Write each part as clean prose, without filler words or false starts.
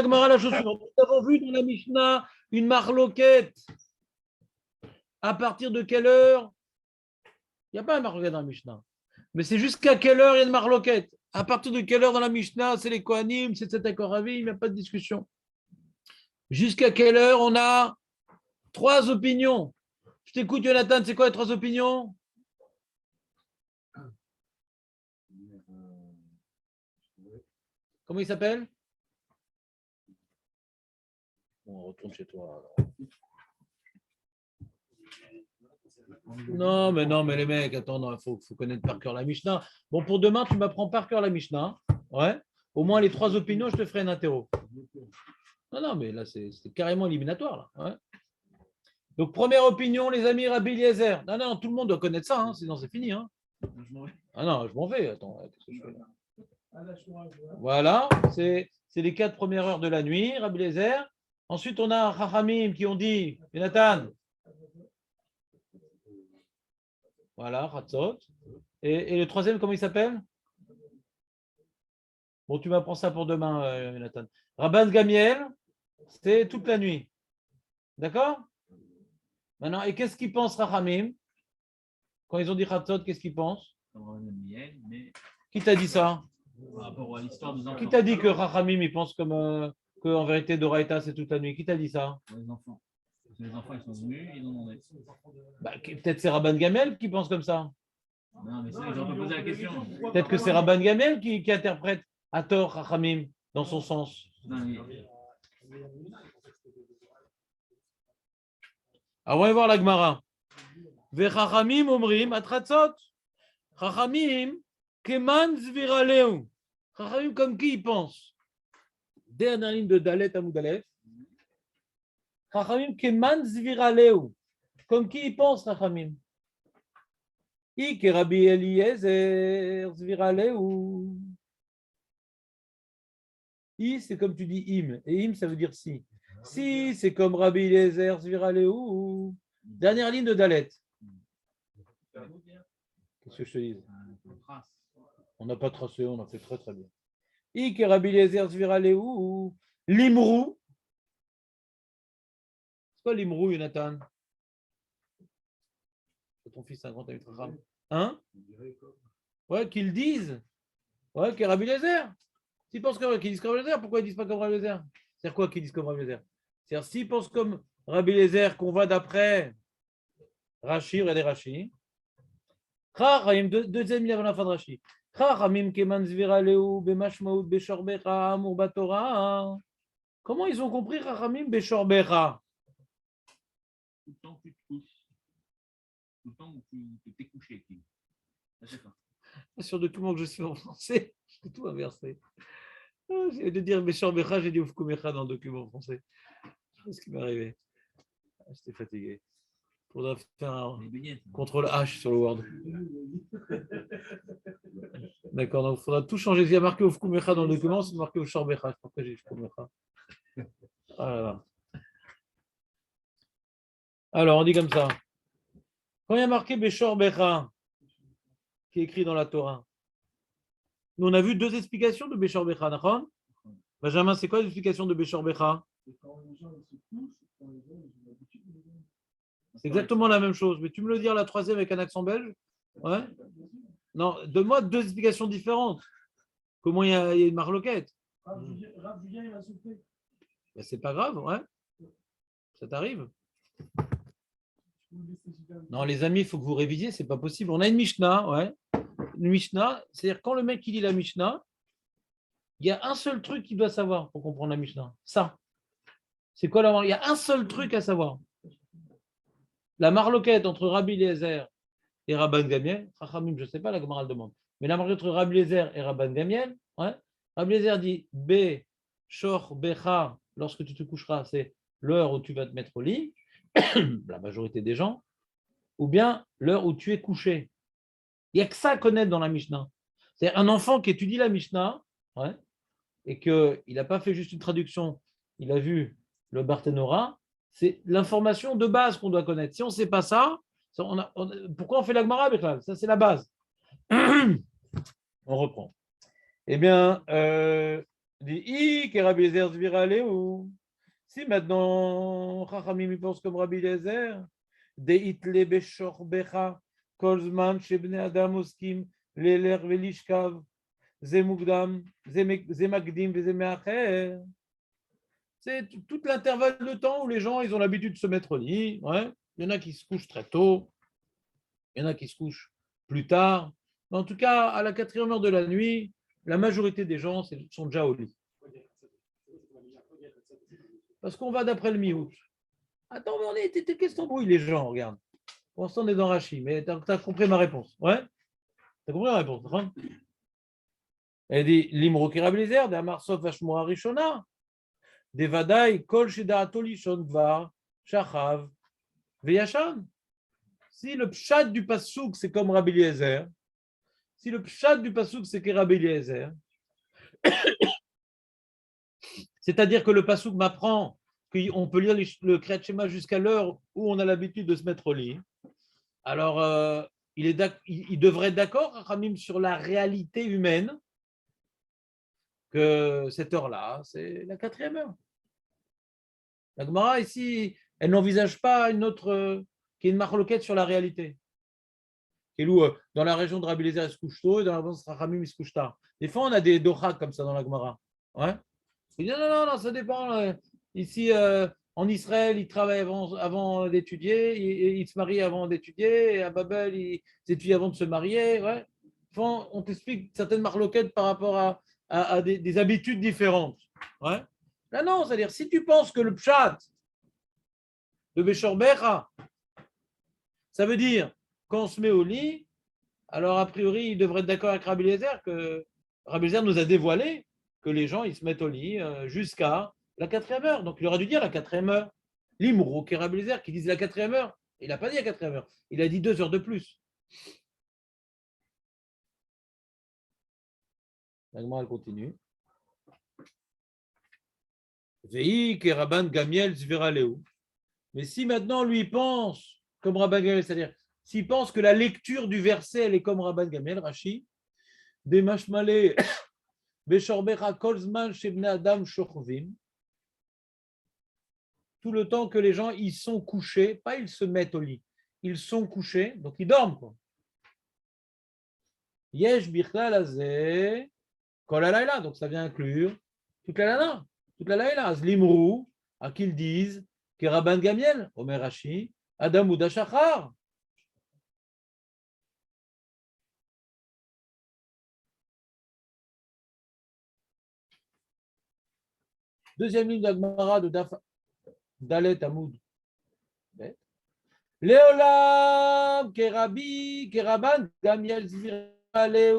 la Gemara la chose suivante. Nous avons vu dans la Mishnah une marloquette. À partir de quelle heure? Il n'y a pas un marloquette dans la Mishnah. Mais c'est jusqu'à quelle heure il y a une marloquette? À partir de quelle heure dans la Mishnah? C'est les Kohanim, c'est cet accord à vie, il n'y a pas de discussion. Jusqu'à quelle heure on a trois opinions? Je t'écoute, Jonathan, c'est quoi les trois opinions? Comment il s'appelle? On retourne chez toi. Non, mais les mecs, attends, il faut connaître par cœur la Mishnah. Bon, pour demain, tu m'apprends par cœur la Mishnah. Ouais. Au moins les trois opinions, je te ferai un interro. Non, mais là, c'est carrément éliminatoire. Là. Ouais. Donc, première opinion, les amis, Rabbi Eliezer. Non, tout le monde doit connaître ça, hein, sinon c'est fini. Hein. Ah non, je m'en vais. Attends, qu'est-ce que je fais là? Voilà, c'est les 4 premières heures de la nuit, Rabbi Eliezer. Ensuite, on a Chachamim qui ont dit, Jonathan. Voilà, Hatzot. Et le troisième, comment il s'appelle? Bon, tu m'apprends ça pour demain, Jonathan. Rabban Gamiel, c'est toute la nuit. D'accord? Maintenant, et qu'est-ce qu'ils pensent, Rachamim? Quand ils ont dit Hatzot, qu'est-ce qu'ils pensent? Qui t'a dit ça? Par rapport à l'histoire des enfants. Qui t'a dit que Rachamim, ils pensent comme qu'en vérité, Doraïta, c'est toute la nuit? Qui t'a dit ça? Les enfants. Les enfants, ils sont venus, ils ont demandé. Peut-être c'est Rabban Gamel qui pense comme ça. Non, mais ça, ils ont pas posé la question. Peut-être que c'est Rabban Gamel qui interprète à tort Rachamim dans son sens. Non, mais... Ah, on va voir la Gemara. Vechachamim omrim atratzot. Chachamim keman zviraleu. Chachamim comme qui il pense? Dernière ligne de Dalet à Moudalef. Chachamim keman zviraleu. Comme qui il pense, Chachamim? Ike Rabbi Eliezer zviraleu. I, c'est comme tu dis im. Et im, ça veut dire si. Si, c'est comme Rabbi Eliezer zviraleu. Dernière ligne de Dalet. Qu'est-ce que je te dis? On n'a pas tracé, on a fait très très bien. Ike Rabbi Eliezer zviraleu. Limrou. C'est quoi l'imrou, Jonathan? C'est ton fils, un grand ami Chacham. Hein? Ouais, qu'ils disent. Ouais, que Rabbi Eliezer. S'ils pensent qu'ils disent comme Rabbi Eliezer, pourquoi ils ne disent pas comme Rabbi Eliezer? C'est-à-dire quoi qu'ils disent comme Rabbi Eliezer? C'est-à-dire s'ils pensent comme Rabbi Eliezer qu'on va d'après Rashi, regardez Rashi. Deuxième ligne avant la fin de Rashi. Comment ils ont compris Chachamim Beshorbecha? Tout le temps que tu te couches. Tout le temps où tu t'es couché. Pas sûr de tout le monde que je suis en français. Je suis tout inversé. J'ai de dire Beshorbecha, j'ai dit Ufkumecha dans le document français. Je sais ce qui m'est arrivé. J'étais fatigué. Il faudra faire un contrôle H sur le Word. D'accord, donc il faudra tout changer. Il y a marqué Ufkumecha dans le document, c'est marqué Ufshorbecha. Je ne sais pas pourquoi j'ai Ufkumecha. Voilà. Alors, on dit comme ça. Quand il y a marqué Beshor Becha, qui est écrit dans la Torah, nous on a vu deux explications de Beshor Becha, d'accord? Benjamin, c'est quoi l'explication de Beshor Becha? C'est exactement la même chose, mais tu me le dis la troisième avec un accent belge? Ouais? Non, donne-moi deux explications différentes. Comment il y a une marloquette? Ben, c'est pas grave, ouais. Ça t'arrive? Non, les amis, il faut que vous révisiez, c'est pas possible. On a une Mishnah, ouais. Une Mishnah, c'est-à-dire quand le mec il lit la Mishnah, il y a un seul truc qu'il doit savoir pour comprendre la Mishnah. Ça. C'est quoi la marloquette? Il y a un seul truc à savoir. La marloquette entre Rabbi Eliezer et Rabban Gamiel, Chachamim, je ne sais pas, la Gemara le demande. Mais la marloquette entre Rabbi Eliezer et Rabban Gamiel, ouais. Rabbi Eliezer dit Be, Shor, Becha, lorsque tu te coucheras, c'est l'heure où tu vas te mettre au lit. La majorité des gens, ou bien l'heure où tu es couché. Il n'y a que ça à connaître dans la Mishnah. C'est un enfant qui étudie la Mishnah, ouais, et qu'il n'a pas fait juste une traduction, il a vu le Barthénora, c'est l'information de base qu'on doit connaître. Si on ne sait pas ça, pourquoi on fait la Gemara avec ça? Ça, c'est la base. On reprend. Eh bien, Dit que Rabbi Eliezer Zvira Léou. Si maintenant, Chachamim pense comme Rabbi Eliezer, Deitle Beshor Becha, Kolzman, Shebne Adam Oskim, Leler Velishkav, Zemugdam, Zemagdim, Zemeacher. C'est tout l'intervalle de temps où les gens ils ont l'habitude de se mettre au lit. Ouais. Il y en a qui se couchent très tôt, il y en a qui se couchent plus tard. Mais en tout cas, à la 4e heure de la nuit, la majorité des gens sont déjà au lit. Parce qu'on va d'après le mi-août. Attends, mais qu'est-ce qu'on brouille les gens, regarde. Pour l'instant, on est dans Rachi, mais tu as compris ma réponse. Ouais. Tu as compris ma réponse, hein. Elle dit Limro Kirablézer, de Amarsov Vashmo Arishona, de Vadaï, Kol Shida Atolishon Dvar, Shachav, Veyachan. Si le pshat du pasouk, c'est comme Rabbi Eliezer, si le pshat du pasouk, c'est que Rabbi Eliezer, c'est-à-dire que le pasouk m'apprend qu'on peut lire le Kriyat Shema jusqu'à l'heure où on a l'habitude de se mettre au lit, alors il devrait être d'accord, Ramim, sur la réalité humaine, que cette heure-là, c'est la 4e heure. La Gemara, ici, elle n'envisage pas une autre, qui est une marloquette sur la réalité. Et où, dans la région de Rabbi Eliezer, il se couche tôt, et dans la région de Rachamim, il se couche tard. Des fois, on a des dochas comme ça dans la Gemara. Ouais. Il dit non, ça dépend. Ici, en Israël, ils travaillent avant d'étudier, ils se marient avant d'étudier, et à Babel, ils étudient avant de se marier. Ouais. Enfin, on t'explique certaines marloquettes par rapport à des habitudes différentes. Ouais. Là, non, c'est-à-dire, si tu penses que le pshat de Beshor Becha, ça veut dire quand on se met au lit, alors a priori, il devrait être d'accord avec Rabbi Eliezer que Rabbi Eliezer nous a dévoilé que les gens ils se mettent au lit jusqu'à la 4e heure. Donc il aurait dû dire la 4e heure. L'Imrou, qui est Rabbi Eliezer, qui disait la 4e heure. Il n'a pas dit la 4e heure. Il a dit 2 heures de plus. La Gemara, elle continue. Vei que Rabban Gamiel Zviraleu. Mais si maintenant lui pense comme Rabban Gamiel, c'est-à-dire s'il pense que la lecture du verset elle est comme Rabban Gamiel, Rashi, des mashmalé Beshorbecha Kolzman Shebne Adam Shochovim, tout le temps que les gens ils sont couchés, pas ils se mettent au lit, ils sont couchés, donc ils dorment quoi. Yesh bichlal hazeh kol halayla, donc ça vient inclure toute la lana, toute la layla. Zlimrou, à qu'ils disent que Rabban Gamiel, Omer Rashi, Adam ou Dashachar. Deuxième ligne d'Agmara de Dalet Amoud. Léolam, Kerabi, Keraban, Gamiel Ziraleu.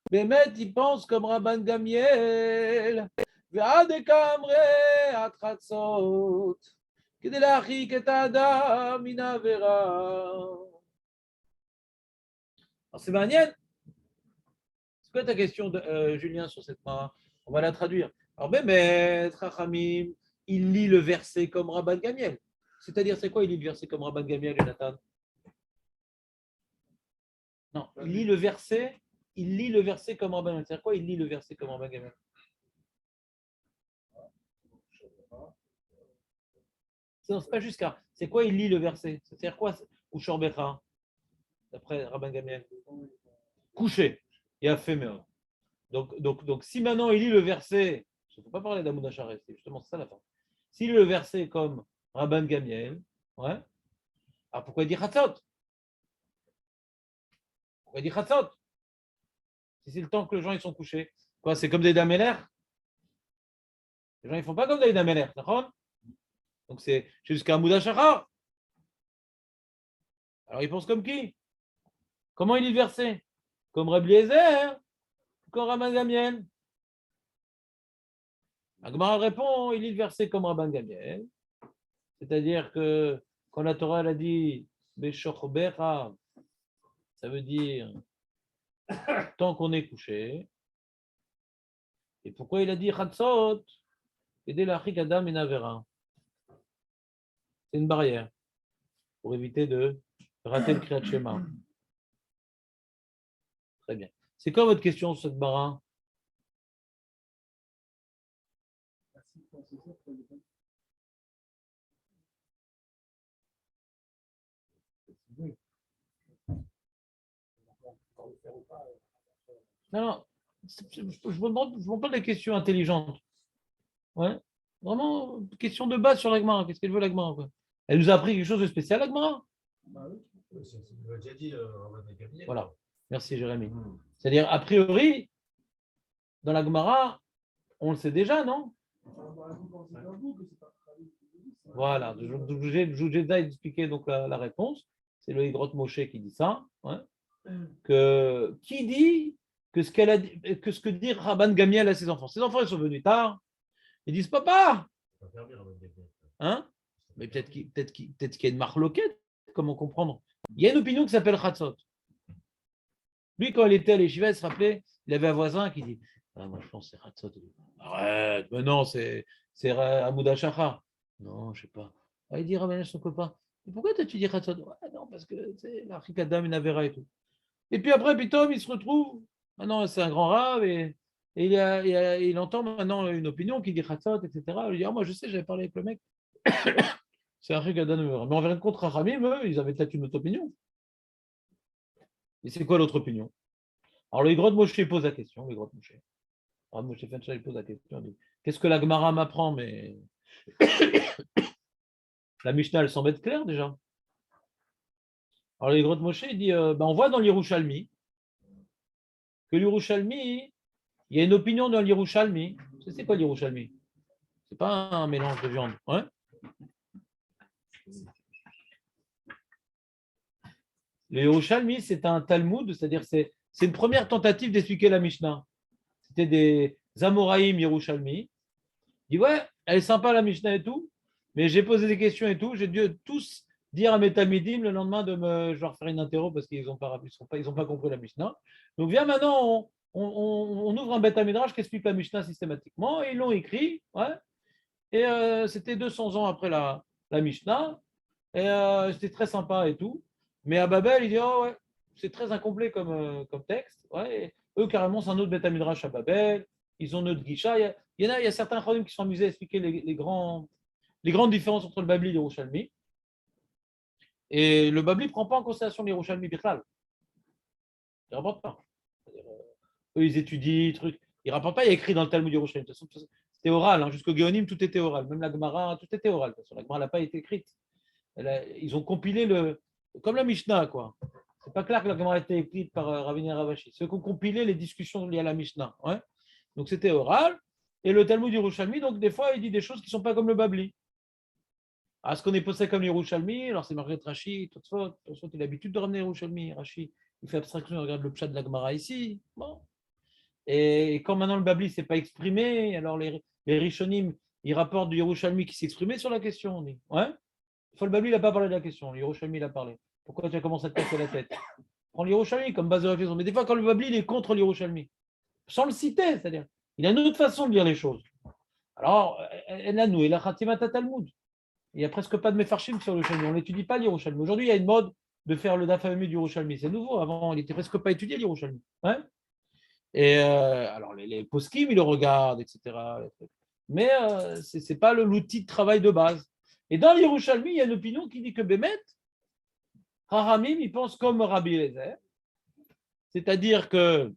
Bémet, il pense comme Rabban Gamiel. ועד כאמרי התחצות, כדי להרחיק את האדם מן העבירה. Alors c'est Maniel. C'est quoi ta question, Julien, sur cette mara? On va la traduire. Alors, Bémet, Chachamim, il lit le verset comme Rabban Gamiel. C'est-à-dire, c'est quoi il lit le verset comme Rabban Gamiel, Jonathan? Non, il lit le verset comme Rabban Gamiel. C'est quoi il lit le verset comme Rabban Gamiel? Non, c'est pas jusqu'à. C'est quoi il lit le verset? C'est-à-dire quoi? Ou Shorbecha, d'après Rabban Gamiel? Couché. Il a fait mieux. Donc, si maintenant il lit le verset, il ne faut pas parler d'Amoud Acharès, c'est justement ça la fin. S'il lit le verset comme Rabban Gamiel, ouais, alors pourquoi il dit Chatzot? Pourquoi il dit Chatzot? Si c'est le temps que les gens ils sont couchés. Quoi, c'est comme des Dameler? Les gens ils font pas comme des Dameler, d'accord? Donc c'est jusqu'à Amoud Achar. Alors ils pensent comme qui? Comment il lit le verset? Comme Rabbi Eliezer, comme Rabban Gamiel. Agmara répond, il lit le verset comme Rabban Gamiel. C'est-à-dire que quand la Torah elle a dit Beshochbecha, ça veut dire tant qu'on est couché. Et pourquoi il a dit Chatzot? Aider l'achik Adam Inavera. C'est une barrière pour éviter de rater le Kriyat Shema. Très bien. C'est quoi votre question sur cette bara? Non, non, je me pose des questions intelligentes. Ouais. Vraiment, question de base sur l'Agmara. Qu'est-ce qu'elle veut l'Agmara, quoi? Elle nous a appris quelque chose de spécial, l'Agmara? Voilà. Merci, Jérémy. C'est-à-dire, a priori, dans l'Agmara, on le sait déjà, non? Voilà. J'ai déjà expliqué donc la réponse. C'est le Higrot Moshe qui dit ça. Ouais. Qui dit que ce que dit Rabban Gamiel à ses enfants. Ses enfants, ils sont venus tard. Ils disent papa. Hein? Mais peut-être qu'il y a une marloquette. Comment comprendre? Il y a une opinion qui s'appelle Khatzot. Lui, quand il était à l'Eshiva, il se rappelait, il avait un voisin qui dit moi, je pense que c'est Khatzot. Arrête, mais non, c'est Hamoud Shachar. Non, je ne sais pas. Il dit Rabban son copain. Et pourquoi tu dis Khatzot? Non, parce que c'est l'Afrique Adam et Navera et tout. Et puis après, Tom, il se retrouve. Maintenant, c'est un grand rave et il entend maintenant une opinion qui dit Khatzot, etc. Il dit moi, je sais, j'avais parlé avec le mec. C'est un truc à donner. Mais en vérité, contre Rachamim, eux, ils avaient peut-être une autre opinion. Et c'est quoi l'autre opinion? Alors, le Higrot Moshe pose la question. Le Higrot Moshe. Alors, Moshe Fencha, il pose la question. Qu'est-ce que la Gemara m'apprend? Mais la Mishnah, elle semble être claire déjà. Alors, le Higrot Moshe, il dit on voit dans l'Yerushalmi que l'Yerushalmi, il y a une opinion dans l'Yerushalmi. C'est quoi l'Yerushalmi? C'est pas un mélange de viande. Ouais. Le Yerushalmi, c'est un Talmud, c'est-à-dire c'est une première tentative d'expliquer la Mishnah. C'était des Amoraïm Yerushalmi. Il dit ouais, elle est sympa la Mishnah et tout, mais j'ai posé des questions et tout, j'ai dû tous dire à mes Talmidim le lendemain je leur faire une interro parce qu'ils n'ont pas compris la Mishnah. Donc viens maintenant, on ouvre un Beth Midrash qui explique la Mishnah systématiquement, et ils l'ont écrit, ouais. Et c'était 200 ans après la Mishnah, et c'était très sympa et tout. Mais à Babel, il dit oh ouais, c'est très incomplet comme texte. Ouais. Et eux, carrément, c'est un autre Beth Midrash à Babel. Ils ont notre Gisha. Il y a certains chronim qui sont amusés à expliquer les grandes différences entre le Babli et l'Yerushalmi. Et le Babli ne prend pas en considération l'Yerushalmi Bichlal. Il ne rapporte pas. Eux, ils étudient, trucs. Ils ne rapportent pas, il y a écrit dans le Talmud Yerushalmi. De toute façon, c'était oral. Hein, jusqu'au Géonim, tout était oral. Même la Gemara, tout était oral. De toute façon, la Gemara n'a pas été écrite. Ils ont compilé comme la Mishnah, quoi. C'est pas clair que la Gemara a été écrite par Ravina Ravashi. Ceux qui ont compilé les discussions liées à la Mishnah. Ouais. Donc c'était oral. Et le Talmud Yerushalmi, donc des fois, il dit des choses qui ne sont pas comme le Babli. Est-ce qu'on est posé comme Yerushalmi? Alors c'est Margaret Rashi, tout ça, il a l'habitude de ramener Yerushalmi. Rashi, il fait abstraction, il regarde le pshat de la Gemara ici. Bon. Et quand maintenant le Babli ne s'est pas exprimé, alors les Rishonim, ils rapportent du Yerushalmi qui s'est exprimé sur la question. On dit, ouais. Le Babli n'a pas parlé de la question, le Yerushalmi il a parlé. Pourquoi tu as commencé à te casser la tête? Prends le Yerushalmi comme base de réflexion. Mais des fois, quand le Babli il est contre le Yerushalmi, sans le citer, c'est-à-dire, il a une autre façon de lire les choses. Alors, elle a nous, il a Khatimata Talmud. Il n'y a presque pas de Mefarshim sur le Yerushalmi. On n'étudie pas l'Yerushalmi. Aujourd'hui, il y a une mode de faire le Dafami du Yerushalmi. C'est nouveau. Avant, il n'était presque pas étudié l'Yerushalmi. Ouais. Et alors, les poskim, ils le regardent, etc. Mais ce n'est pas l'outil de travail de base. Et dans l'Yerushalmi, il y a une opinion qui dit que Bémet, Rahamim, il pense comme Rabbi Eliezer. C'est-à-dire que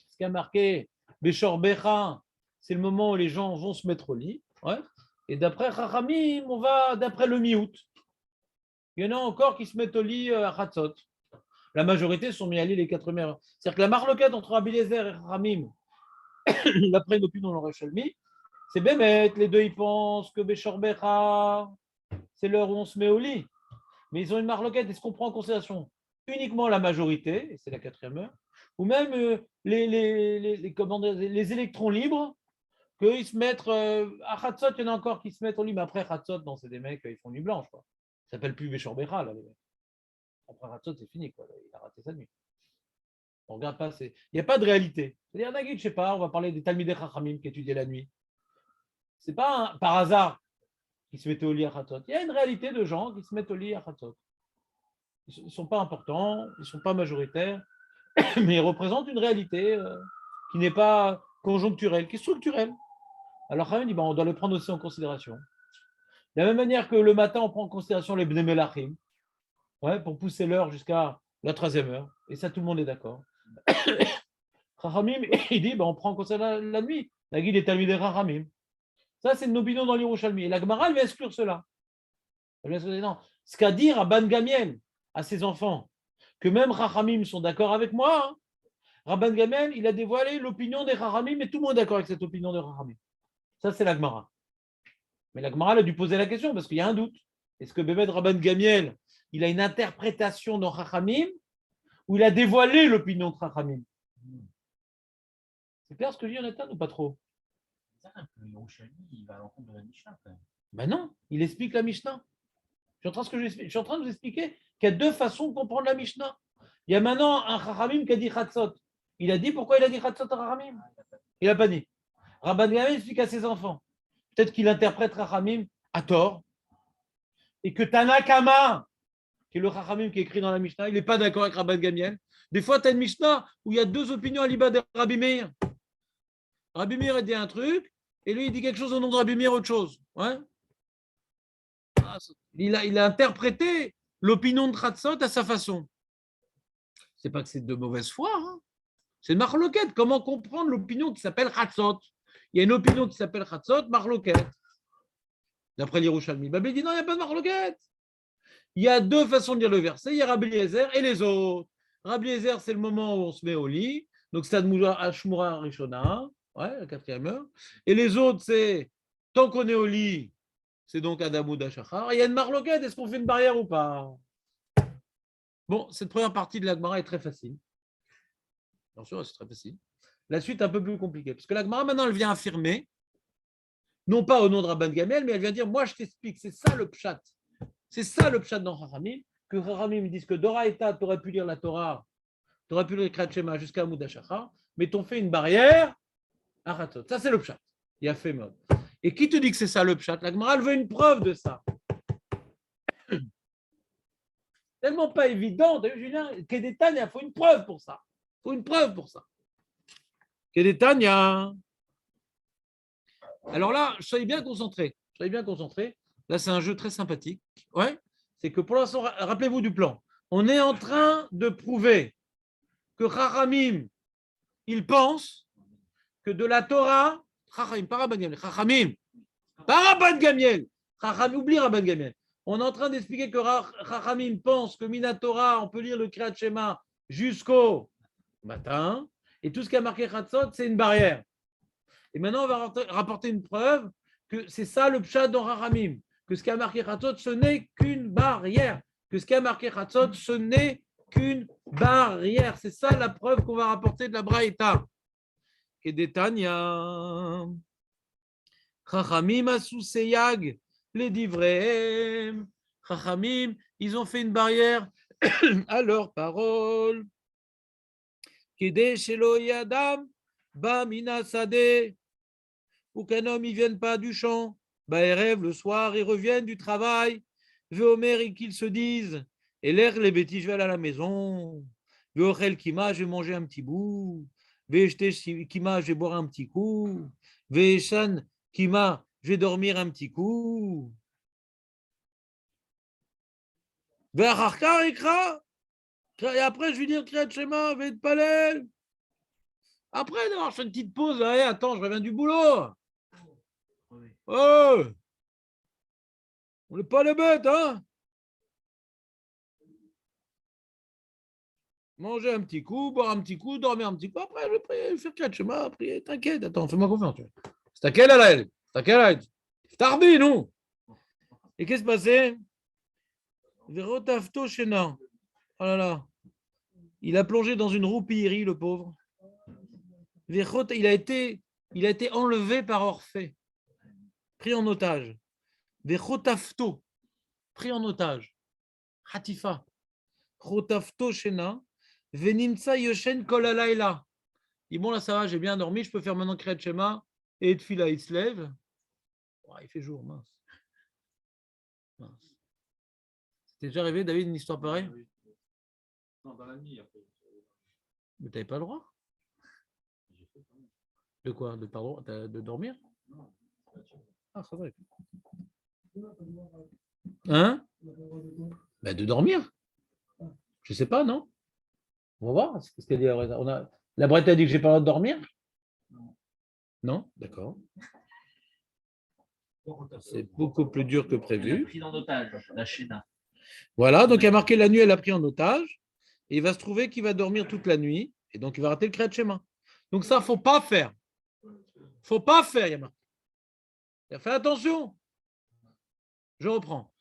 ce qui a marqué Beshor Becha, c'est le moment où les gens vont se mettre au lit. Ouais. Et d'après Rahamim, on va d'après le mi-août. Il y en a encore qui se mettent au lit à Khatzot. La majorité sont mis à lit les 4 heures. C'est-à-dire que la marloquette entre Rabbi Eliezer et Rahamim, d'après une opinion dans le Yerushalmi, c'est Bémet, les deux ils pensent que Beshor Becha, c'est l'heure où on se met au lit. Mais ils ont une marloquette, est-ce qu'on prend en considération uniquement la majorité, et c'est la 4e heure, ou même les électrons libres, qu'ils se mettent à Khatzot, il y en a encore qui se mettent au lit, mais après Khatzot, non, c'est des mecs, ils font nuit blanche. Quoi. Ça s'appelle plus Béchor Bécha, là, les mecs. Après Khatzot, c'est fini, quoi. Il a raté sa nuit. On regarde pas, il n'y a pas de réalité. C'est-à-dire, Nagui, je ne sais pas, on va parler des Talmidei Chachamim qui étudiaient la nuit. Ce n'est pas par hasard qui se mettaient au lit à Khatzot. Il y a une réalité de gens qui se mettent au lit à Khatzot. Ils ne sont pas importants, ils ne sont pas majoritaires, mais ils représentent une réalité qui n'est pas conjoncturelle, qui est structurelle. Alors, Chachamim dit, on doit les prendre aussi en considération. De la même manière que le matin, on prend en considération les Bnei Melachim, ouais, pour pousser l'heure jusqu'à la 13e heure. Et ça, tout le monde est d'accord. Chachamim, il dit, on prend en considération la nuit. La guide est talmidei des Chachamim. Ça, c'est une opinion dans l'Yerushalmi. Et la Gemara, elle va exclure cela. Elle va exclure, non. Ce qu'a dit Rabban Gamiel à ses enfants, que même Chachamim sont d'accord avec moi, hein. Rabban Gamiel, il a dévoilé l'opinion des Chachamim, et tout le monde est d'accord avec cette opinion des Chachamim. Ça, c'est la Gemara. Mais la Gemara a dû poser la question parce qu'il y a un doute. Est-ce que Bémet Rabban Gamiel, il a une interprétation dans Chachamim ou il a dévoilé l'opinion de Chachamim? C'est clair ce que je dis en état ou pas trop? Le Yerushalmi, il va à l'encontre de la Mishnah quand même. Ben non, il explique la Mishnah. Je suis en train de vous expliquer qu'il y a deux façons de comprendre la Mishnah. Il y a maintenant un Chachamim qui a dit Chatzot. Il a dit pourquoi il a dit Chatzot à Chachamim? Il n'a pas dit. Rabban Gamiel explique à ses enfants. Peut-être qu'il interprète Chachamim à tort. Et que Tanakama, qui est le Chachamim qui est écrit dans la Mishnah, il n'est pas d'accord avec Rabban Gamiel. Des fois, tu as une Mishnah où il y a deux opinions à l'Iba de Rabbi Meir. Rabbi Meir a dit un truc, et lui, il dit quelque chose au nom de Rabbi Meir, autre chose. Ouais. Il a interprété l'opinion de Chatzot à sa façon. C'est pas que c'est de mauvaise foi, hein. C'est une marloquette. Comment comprendre l'opinion qui s'appelle Chatzot? Il y a une opinion qui s'appelle Chatzot, marloquette. D'après l'Yerushalmi. Babel dit non, il n'y a pas de marloquette. Il y a deux façons de lire le verset. Il y a Rabbi Eliezer et les autres. Rabbi Eliezer, c'est le moment où on se met au lit. Donc, c'est Ashmura Rishona, ouais, la 4e heure. Et les autres, c'est tant qu'on est au lit, c'est donc Adamou Dachachar. Il y a une marloquette. Est-ce qu'on fait une barrière ou pas? Bon, cette première partie de la Gemara est très facile. Bien sûr, c'est très facile. La suite est un peu plus compliquée. Parce que la Gemara, maintenant, elle vient affirmer, non pas au nom de Rabban Gamel, mais elle vient dire, moi, je t'explique, c'est ça le pshat. C'est ça le pshat dans Chachamim, que Chachamim disent que Dora Eta, tu aurais pu lire la Torah, tu aurais pu lire Kriyat Shema jusqu'à Amoud HaShachar, mais t'ont fait une barrière à Chatzot. Ça, c'est le pshat. Il a fait mode. Et qui te dit que c'est ça le pshat? La Gemara, elle veut une preuve de ça. Tellement pas évident. Julien, Kedetania, il faut une preuve pour ça. Il faut une preuve pour ça. Kedetania. Alors là, soyez bien concentrés. Soyez bien concentrés. Là, c'est un jeu très sympathique. Ouais. C'est que pour l'instant, rappelez-vous du plan. On est en train de prouver que Chachamim, il pense que de la Torah, Chachamim, pas Rabban Gamiel, Chachamim, pas Rabban Gamiel, Chachamim, oublie Rabban Gamiel. On est en train d'expliquer que Chachamim pense que Minatora, on peut lire le Kriyat Shema jusqu'au matin, et tout ce qui a marqué Chatzot, c'est une barrière. Et maintenant, on va rapporter une preuve que c'est ça le pshat dans Chachamim, que ce qui a marqué Chatzot, ce n'est qu'une barrière, que ce qui a marqué Chatzot, ce n'est qu'une barrière. C'est ça la preuve qu'on va rapporter de la Braïta. Kedetania. Chachamim asouseyag, les divrem. Chachamim, ils ont fait une barrière à leurs paroles. Kede shelo yadam, ba mina sade. Pour qu'un homme ne vienne pas du champ, Baerev, le soir, ils reviennent du travail, Veomer, et qu'ils se disent, et l'air, les bêtises, je vais aller à la maison, Veochel Kima, je vais manger un petit bout, Vechte Kima, je vais boire un petit coup, Veeshan Kima, je vais dormir un petit coup. Veacharkar Ekra, et après, je vais dire Kriyat Shema, Ve'et Palel. Après d'avoir fait une petite pause, allez, attends, je reviens du boulot. Oh, on n'est pas les bêtes, hein? Manger un petit coup, boire un petit coup, dormir un petit coup. Après, je vais prier, faire Kriyat Shema, prier. T'inquiète, attends, fais-moi confiance. C'est à quelle heure elle? C'est à quelle heure? Tardi, non? Et qu'est-ce qui s'est passé? Verotafto Shena. Oh là là. Il a plongé dans une roupillerie, le pauvre. Il a été enlevé par Orphée, pris en otage. Verotafto, pris en otage. Hatifa. Rotafto Shena. Venimsa Yoshen Kolalaila. Il dit bon, là, ça va, j'ai bien dormi, je peux faire maintenant Kriyat Shema et Tfila, il se lève. Oh, il fait jour, mince. C'était déjà arrivé, David, une histoire pareille? Non, dans la nuit, après. Mais tu n'avais pas le droit. De quoi? De dormir? Ah, ça va. Hein? Ben, de dormir. Je ne sais pas, non? On va voir. Ce qu'elle dit, la Brette a dit que j'ai pas le droit de dormir? Non? D'accord. C'est beaucoup plus dur que Elle a prévu. pris en otage la Shéna. Voilà, donc il y a marqué la nuit, elle a pris en otage. Et il va se trouver qu'il va dormir toute la nuit. Et donc il va rater le Kriyat Shema. Donc ça, il ne faut pas faire. Il ne faut pas faire, il y a marqué. Fais attention. Je reprends.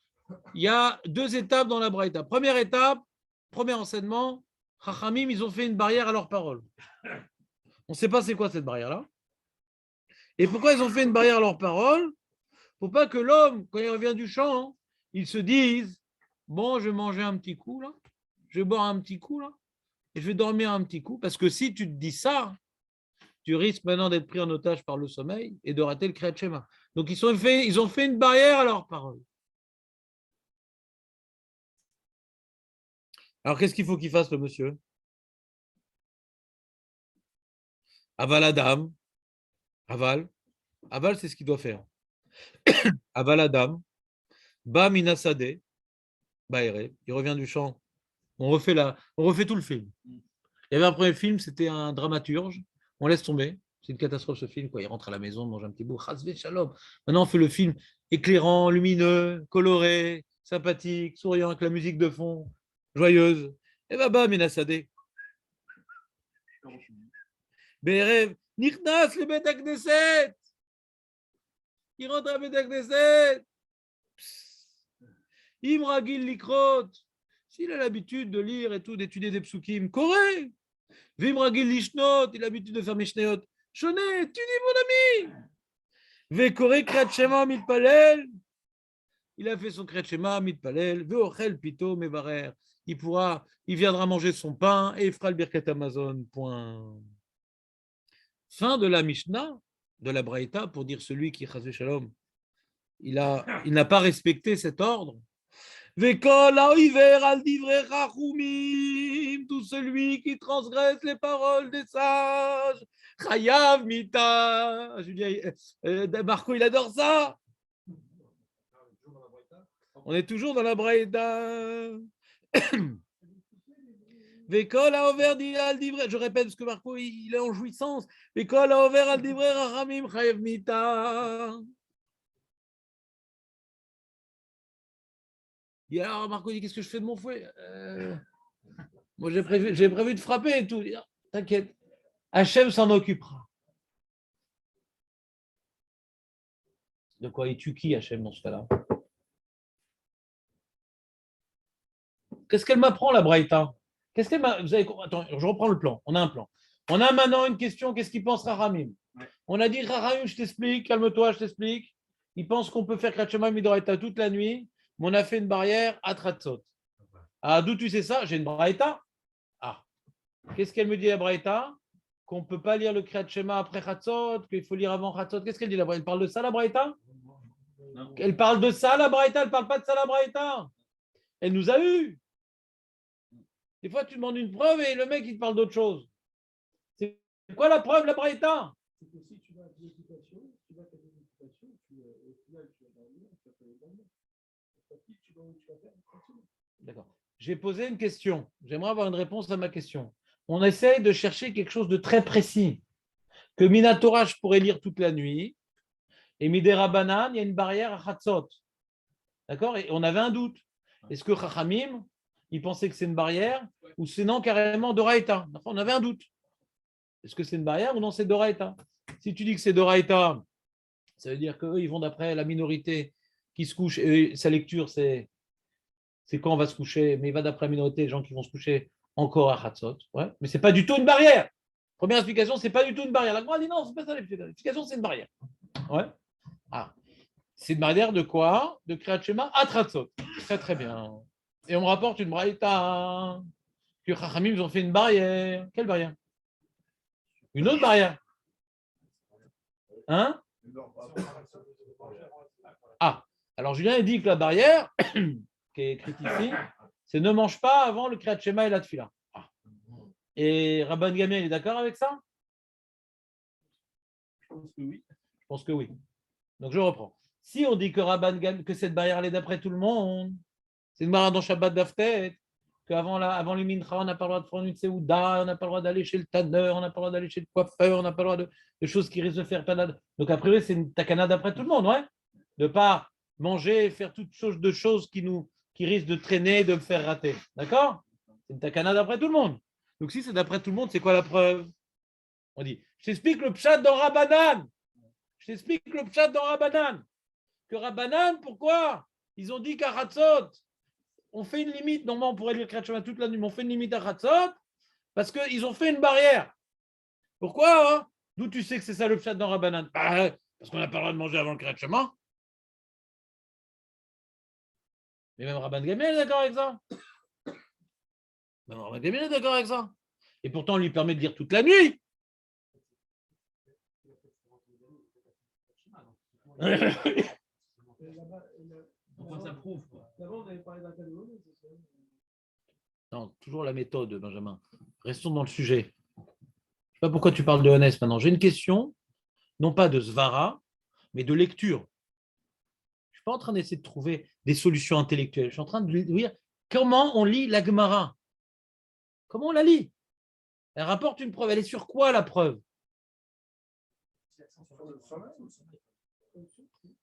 Il y a 2 étapes dans la Braïta. Première étape, premier enseignement, Chachamim, ils ont fait une barrière à leur parole. On ne sait pas c'est quoi cette barrière-là. Et pourquoi ils ont fait une barrière à leur parole? Pour pas que l'homme, quand il revient du champ, il se dise, bon, je vais manger un petit coup, là, je vais boire un petit coup, là, et je vais dormir un petit coup. Parce que si tu te dis ça, tu risques maintenant d'être pris en otage par le sommeil et de rater le Kriyat Shema. Donc, ils ont fait une barrière à leur parole. Alors, qu'est-ce qu'il faut qu'il fasse, le monsieur? Aval Adam. Aval. Aval, c'est ce qu'il doit faire. Aval Adam. Ba minasade. Baere. Il revient du champ. On refait tout le film. Il y avait un premier film, c'était un dramaturge. On laisse tomber. C'est une catastrophe ce film. Quoi. Il rentre à la maison, mange un petit bout. Chasvé shalom. Maintenant, on fait le film éclairant, lumineux, coloré, sympathique, souriant, avec la musique de fond, joyeuse. Et bah, minasade. Bérev, Nichnas le Bet Knesset. Il rentre à Bet Knesset. Imragil Likrot. S'il a l'habitude de lire et tout, d'étudier des psukim, Corée. Vimragil Lishnot, il a l'habitude de faire Mishnayot. Chonet, tu dis mon ami. Vekoré Kriyat Shema Mitpalel. Il a fait son Kriyat Shema Mitpalel. Veochel Pito Mevarer. Il viendra manger son pain et il fera le Birkat Amazon. Point. Fin de la Mishnah, de la Braïta, pour dire celui qui, Chazé Shalom, il n'a pas respecté cet ordre. Vekol ha'iver al divrei chachumim, tout celui qui transgresse les paroles des sages. Chayav mita. Julien, Marco, il adore ça. On est toujours dans la Braïta. Vekol ha'over al divrei. Je répète parce que Marco, il est en jouissance. Vekol ha'over al divrei chachamim chayav mita. Et alors, Marco dit, qu'est-ce que je fais de mon fouet? Moi, j'ai prévu de frapper et tout. T'inquiète, Hachem s'en occupera. De quoi il tue qui, Hachem, dans ce cas-là? Qu'est-ce qu'elle m'apprend, la Braïta? Qu'est-ce qu'elle m'a... Attends, je reprends le plan. On a un plan. On a maintenant une question. Qu'est-ce qu'il pense Rahamim? On a dit, Rahamim, je t'explique. Calme-toi, je t'explique. Il pense qu'on peut faire Kriyat Shema Midoraita toute la nuit, mais on a fait une barrière à Tratzot. Ah, d'où tu sais ça? J'ai une Braïta. Ah. Qu'est-ce qu'elle me dit, la Braïta? Qu'on ne peut pas lire le Kriyat Shema après Chatzot, qu'il faut lire avant Chatzot. Qu'est-ce qu'elle dit, la Braïta? Elle parle de ça, la Braïta? Elle parle de ça, la Braïta? Elle ne parle pas de ça, la Braïta? Elle nous a eu. Des fois, tu demandes une preuve et le mec, il te parle d'autre chose. C'est quoi la preuve, la Braïta? C'est que si tu vas à l'éducation, tu vas à l'éducation, au final, tu vas dormir, tu vas faire. D'accord. J'ai posé une question. J'aimerais avoir une réponse à ma question. On essaye de chercher quelque chose de très précis. Que Minatora, je pourrais lire toute la nuit. Et Midera Banan, il y a une barrière à Chatzot. D'accord? Et on avait un doute. Est-ce que Chachamim, il pensait que c'est une barrière ou c'est non carrément Doraïta? On avait un doute. Est-ce que c'est une barrière ou non, c'est Doraïta? Si tu dis que c'est Doraïta, ça veut dire qu'eux, ils vont d'après la minorité qui se couche. Et sa lecture, c'est quand on va se coucher, mais il va d'après la minorité, les gens qui vont se coucher encore à Chatzot. Ouais. Mais ce n'est pas du tout une barrière. Première explication, ce n'est pas du tout une barrière. La Gemara dit non, ce n'est pas ça l'explication, c'est une barrière. Ouais. Ah. C'est une barrière de quoi? De Kriyat Shema à Tratzot. Très très bien. Et on me rapporte une braïta que Chachamim, ils ont fait une barrière. Quelle barrière? Une autre barrière. Hein? Ah, alors Julien a dit que la barrière, qui est écrite ici, c'est ne mange pas avant le Kriyat Shema et la Tfila. Ah. Et Rabban Gamliel, il est d'accord avec ça? Je pense que oui. Je pense que oui. Donc, je reprends. Si on dit que que cette barrière elle est d'après tout le monde, c'est une barrière dans Shabbat d'Aftet, qu'avant les mincha, on n'a pas le droit de prendre une séouda, on n'a pas le droit d'aller chez le tanneur, on n'a pas le droit d'aller chez le coiffeur, on n'a pas le droit de choses qui risquent de faire panade. Donc, a priori, c'est une takana d'après tout le monde, ouais. De ne pas manger, faire toutes sortes de choses qui risquent de traîner, de me faire rater. D'accord? C'est une takana d'après tout le monde. Donc, si c'est d'après tout le monde, c'est quoi la preuve? On dit, je t'explique le pshat dans Rabbanan. Je t'explique le pshat dans Rabbanan. Que Rabbanan, pourquoi? Ils ont dit qu'à Hatzot, on fait une limite. Normalement, on pourrait lire Kriyat Shema toute la nuit, mais on fait une limite à Hatzot parce qu'ils ont fait une barrière. Pourquoi hein? D'où tu sais que c'est ça le pshat dans Rabbanan? Parce qu'on n'a pas le droit de manger avant le Kriyat Shema. Mais même Rabban Gamliel est d'accord avec ça. Même Rabban Gamliel est d'accord avec ça. Et pourtant, on lui permet de lire toute la nuit. Enfin, ça prouve. Non, toujours la méthode, Benjamin. Restons dans le sujet. Je ne sais pas pourquoi tu parles de Honest maintenant. J'ai une question, non pas de Svara, mais de lecture. Je ne suis pas en train d'essayer de trouver des solutions intellectuelles. Je suis en train de dire comment on lit la Gemara. Comment on la lit? Elle rapporte une preuve. Elle est sur quoi la preuve?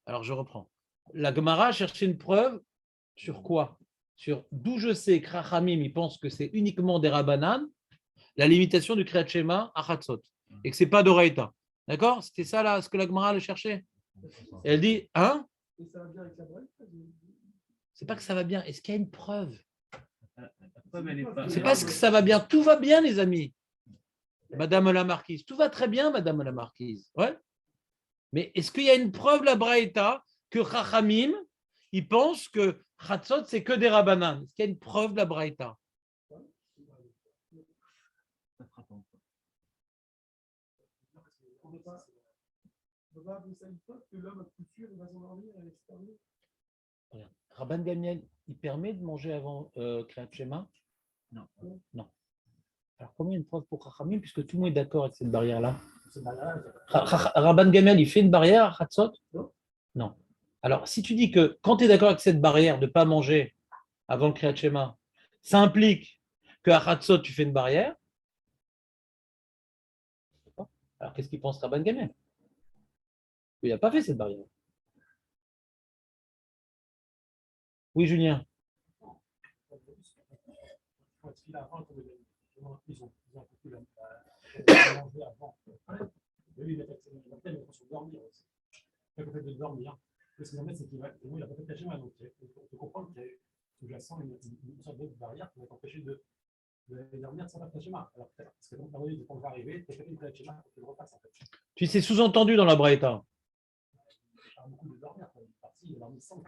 Alors je reprends. La Gemara a cherché une preuve sur quoi? Sur d'où je sais que Rachamim, il pense que c'est uniquement des Rabbanan, la limitation du Kriyat Shema à Chatzot, et que ce n'est pas d'Oraïta. D'accord? C'était ça là, ce que la Gemara allait chercher. Et elle dit, hein? C'est pas que ça va bien. Est-ce qu'il y a une preuve? C'est pas ce que ça va bien. Tout va bien, les amis. Madame la Marquise. Tout va très bien, Madame la Marquise. Ouais. Mais est-ce qu'il y a une preuve, la Braïta, que Chachamim, ils pensent que Chatzot, c'est que des Rabbanan? Est-ce qu'il y a une preuve, la Braïta? Rabban Gamliel, il permet de manger avant Kriyat Shema? Non. Non. Alors, comment il y a une preuve pour Chachamim, puisque tout le monde est d'accord avec cette barrière-là? Rabban Gamliel, il fait une barrière à Chatzot? Non. Alors, si tu dis que quand tu es d'accord avec cette barrière de ne pas manger avant le Kriyat Shema, ça implique qu'à Chatzot, tu fais une barrière. Alors, qu'est-ce qu'il pense Rabban Gamliel? Il n'a pas fait cette barrière. Oui, Julien. Le fait de dormir, ce qui embête, c'est qu'il n'a pas fait de schéma. Donc, il faut comprendre qu'il y a sous-jacent une sorte d'autre barrière qui va t'empêcher de dormir sans faire de schéma. Alors, parce que dans le temps va arriver, tu as fait une schéma pour que tu le refasses. En fait. Tu sais sous-entendu dans la Braïta. Il parle beaucoup de dormir. Il dormit sans.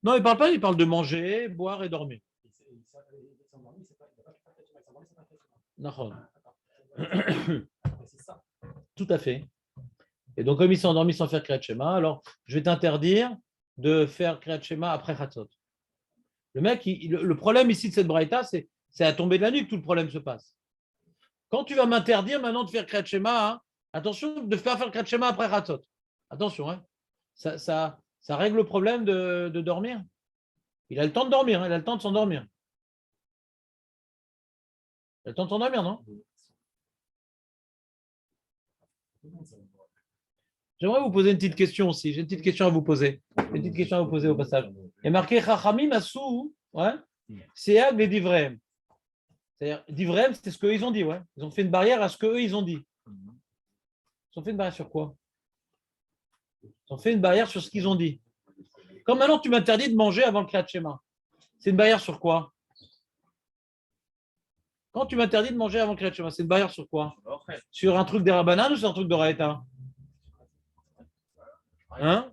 Non, il ne parle pas, il parle de manger, boire et dormir. C'est ça. Tout à fait. Et donc, comme ils sont endormis sans faire Kriyat Shema, alors je vais t'interdire de faire Kriyat Shema après Chatzot. Le mec, le problème ici de cette braïta, c'est à tomber de la nuit que tout le problème se passe. Quand tu vas m'interdire maintenant de faire Kriyat Shema, hein, attention de faire Kriyat Shema après Chatzot. Attention, hein, ça règle le problème de dormir. Il a le temps de dormir, hein, il a le temps de s'endormir. Il a le temps de s'endormir, non? J'aimerais vous poser une petite question aussi. J'ai une petite question à vous poser. Une petite question à vous poser au passage. Il y a marqué Chachamim Asou, ouais, c'est Ag les Divrem. C'est-à-dire, Divrem, c'est ce qu'ils ont dit, ouais. Ils ont fait une barrière à ce qu'eux, ils ont dit. Ils ont fait une barrière sur quoi? Ils ont fait une barrière sur ce qu'ils ont dit. Comme maintenant, tu m'interdis de manger avant le Kriyat Shema. C'est une barrière sur quoi? Quand tu m'interdis de manger avant le Kriyat Shema, c'est une barrière sur quoi? Sur un truc des Rabbanan ou sur un truc de Raïta? Hein?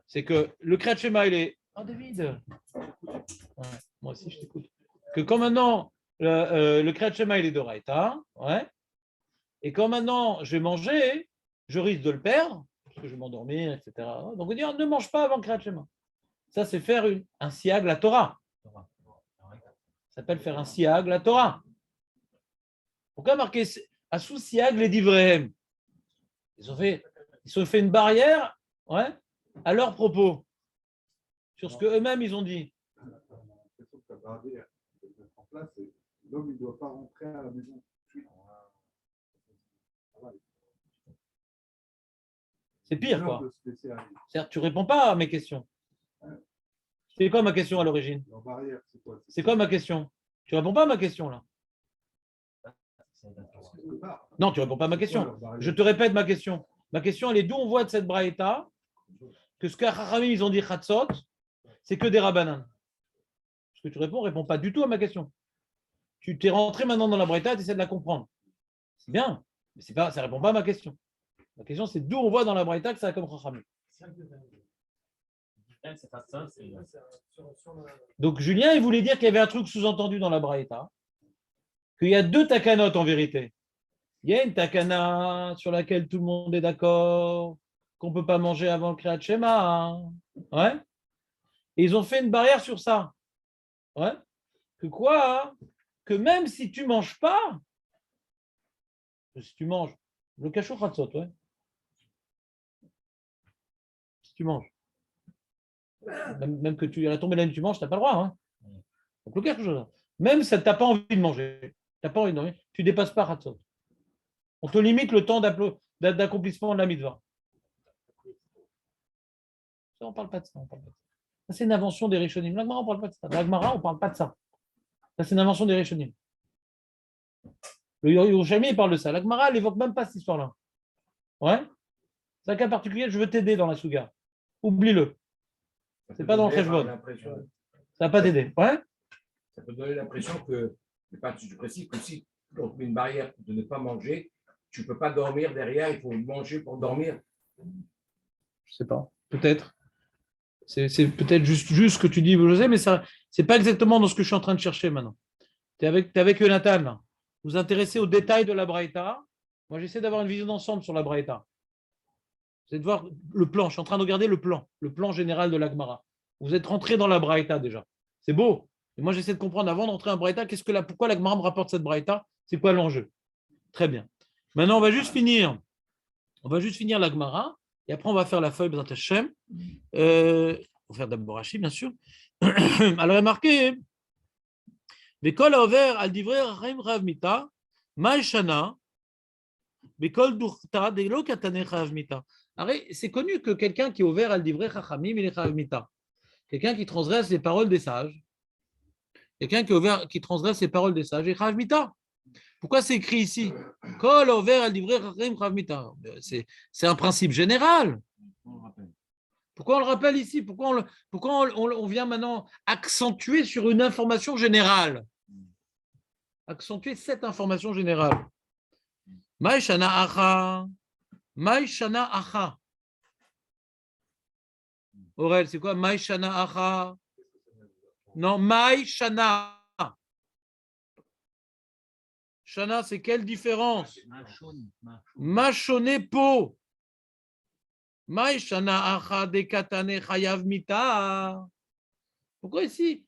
C'est que le Kriyat Shema, il est. Ah, David! Ouais, moi aussi, je t'écoute. Que quand maintenant, le Kriyat Shema, il est de Raïta, ouais. Et quand maintenant, je vais manger, je risque de le perdre, parce que je vais m'endormir, etc. Donc, on dit, ne mange pas avant le Kriyat Shema. Ça, c'est faire un siag, la Torah. Ça s'appelle faire un siag, la Torah. Pourquoi marquer Asou siag les divrehem? Ils ont fait Ils se sont fait une barrière, ouais, à leur propos, sur ce qu'eux-mêmes ils ont dit. L'impression que la barrière de mettre en place, c'est l'homme, il ne doit pas rentrer à la maison tout de suite. C'est pire, quoi. De se laisser aller. C'est-à-dire, tu ne réponds pas à mes questions. C'est quoi ma question à l'origine? Leur barrière, c'est quoi? C'est quoi ma question? Tu ne réponds pas à ma question, là. Non, tu ne réponds pas à ma question. Je te répète ma question. Ma question, elle est d'où on voit de cette braïta que ce qu'Achachamim, ils ont dit Chatzot, c'est que des rabbanan. Ce que tu réponds ne répond pas du tout à ma question. Tu t'es rentré maintenant dans la braïta, tu essaies de la comprendre. C'est bien, mais ça ne répond pas à ma question. Ma question, c'est d'où on voit dans la braïta que ça a comme Chachamim. Donc Julien, il voulait dire qu'il y avait un truc sous-entendu dans la braïta, qu'il y a deux takanotes en vérité. Il y a une takana sur laquelle tout le monde est d'accord, qu'on ne peut pas manger avant le Kriyat Shema. Ouais. Et ils ont fait une barrière sur ça. Ouais. Que quoi? Que même si tu ne manges pas, si tu manges, le cachot Khatzot, ouais. Si tu manges. Même que tu à la tombée de la nuit, tu manges, tu n'as pas le droit. Hein. Donc, le cachot, même si tu n'as pas envie de manger, tu ne dépasses pas Khatzot. On te limite le temps d'accomplissement de la mitzvah. On ne parle pas de ça. Ça, c'est une invention des Rishonim. L'Agmara, on ne parle pas de ça. L'Agmara, on ne parle pas de ça. Ça, c'est une invention des Rishonim. Le Yerushalmi, il parle de ça. L'Agmara, elle n'évoque même pas cette histoire-là. Ouais. C'est un cas particulier, je veux t'aider dans la Souga. Oublie-le. C'est pas dans le Cheshbon. Ça ne va pas t'aider. Ouais. Ça peut donner l'impression que, je précise que si on te met une barrière de ne pas manger, tu ne peux pas dormir derrière, il faut manger pour dormir. Je ne sais pas. Peut-être. C'est peut-être juste ce que tu dis, José, mais ce n'est pas exactement dans ce que je suis en train de chercher maintenant. Tu es avec Jonathan, là. Vous vous intéressez aux détails de la Braïta. Moi, j'essaie d'avoir une vision d'ensemble sur la Braïta. C'est de voir le plan. Je suis en train de regarder le plan général de l'Agmara. Vous êtes rentré dans la Braïta déjà. C'est beau. Et moi, j'essaie de comprendre avant d'entrer en Braïta, pourquoi l'Agmara me rapporte cette Braïta, c'est quoi l'enjeu. Très bien. Maintenant, on va juste finir l'Agmara. Et après, on va faire la feuille B'ezrat Hashem. On va faire d'abord Rashi, bien sûr. Alors, il est marqué Bekol haover al divrei Chachamim chayav mita, ma shana, bekol durta delo katane chayav mita. C'est connu que quelqu'un qui est ouvert al divrei Chachamim, il est chayav mita. Quelqu'un qui transgresse les paroles des sages. Quelqu'un qui transgresse les paroles des sages est chayav mita. Pourquoi c'est écrit ici? Kol haover al divrei Chachamim chayav mita. C'est un principe général. Pourquoi on le rappelle ici? Pourquoi on vient maintenant accentuer sur une information générale? Accentuer cette information générale. Maïshana acha. Maïshana acha. Aurel, c'est quoi Maïshana acha? Non, Maïshana. Shana, c'est quelle différence? Machone po. Pourquoi ici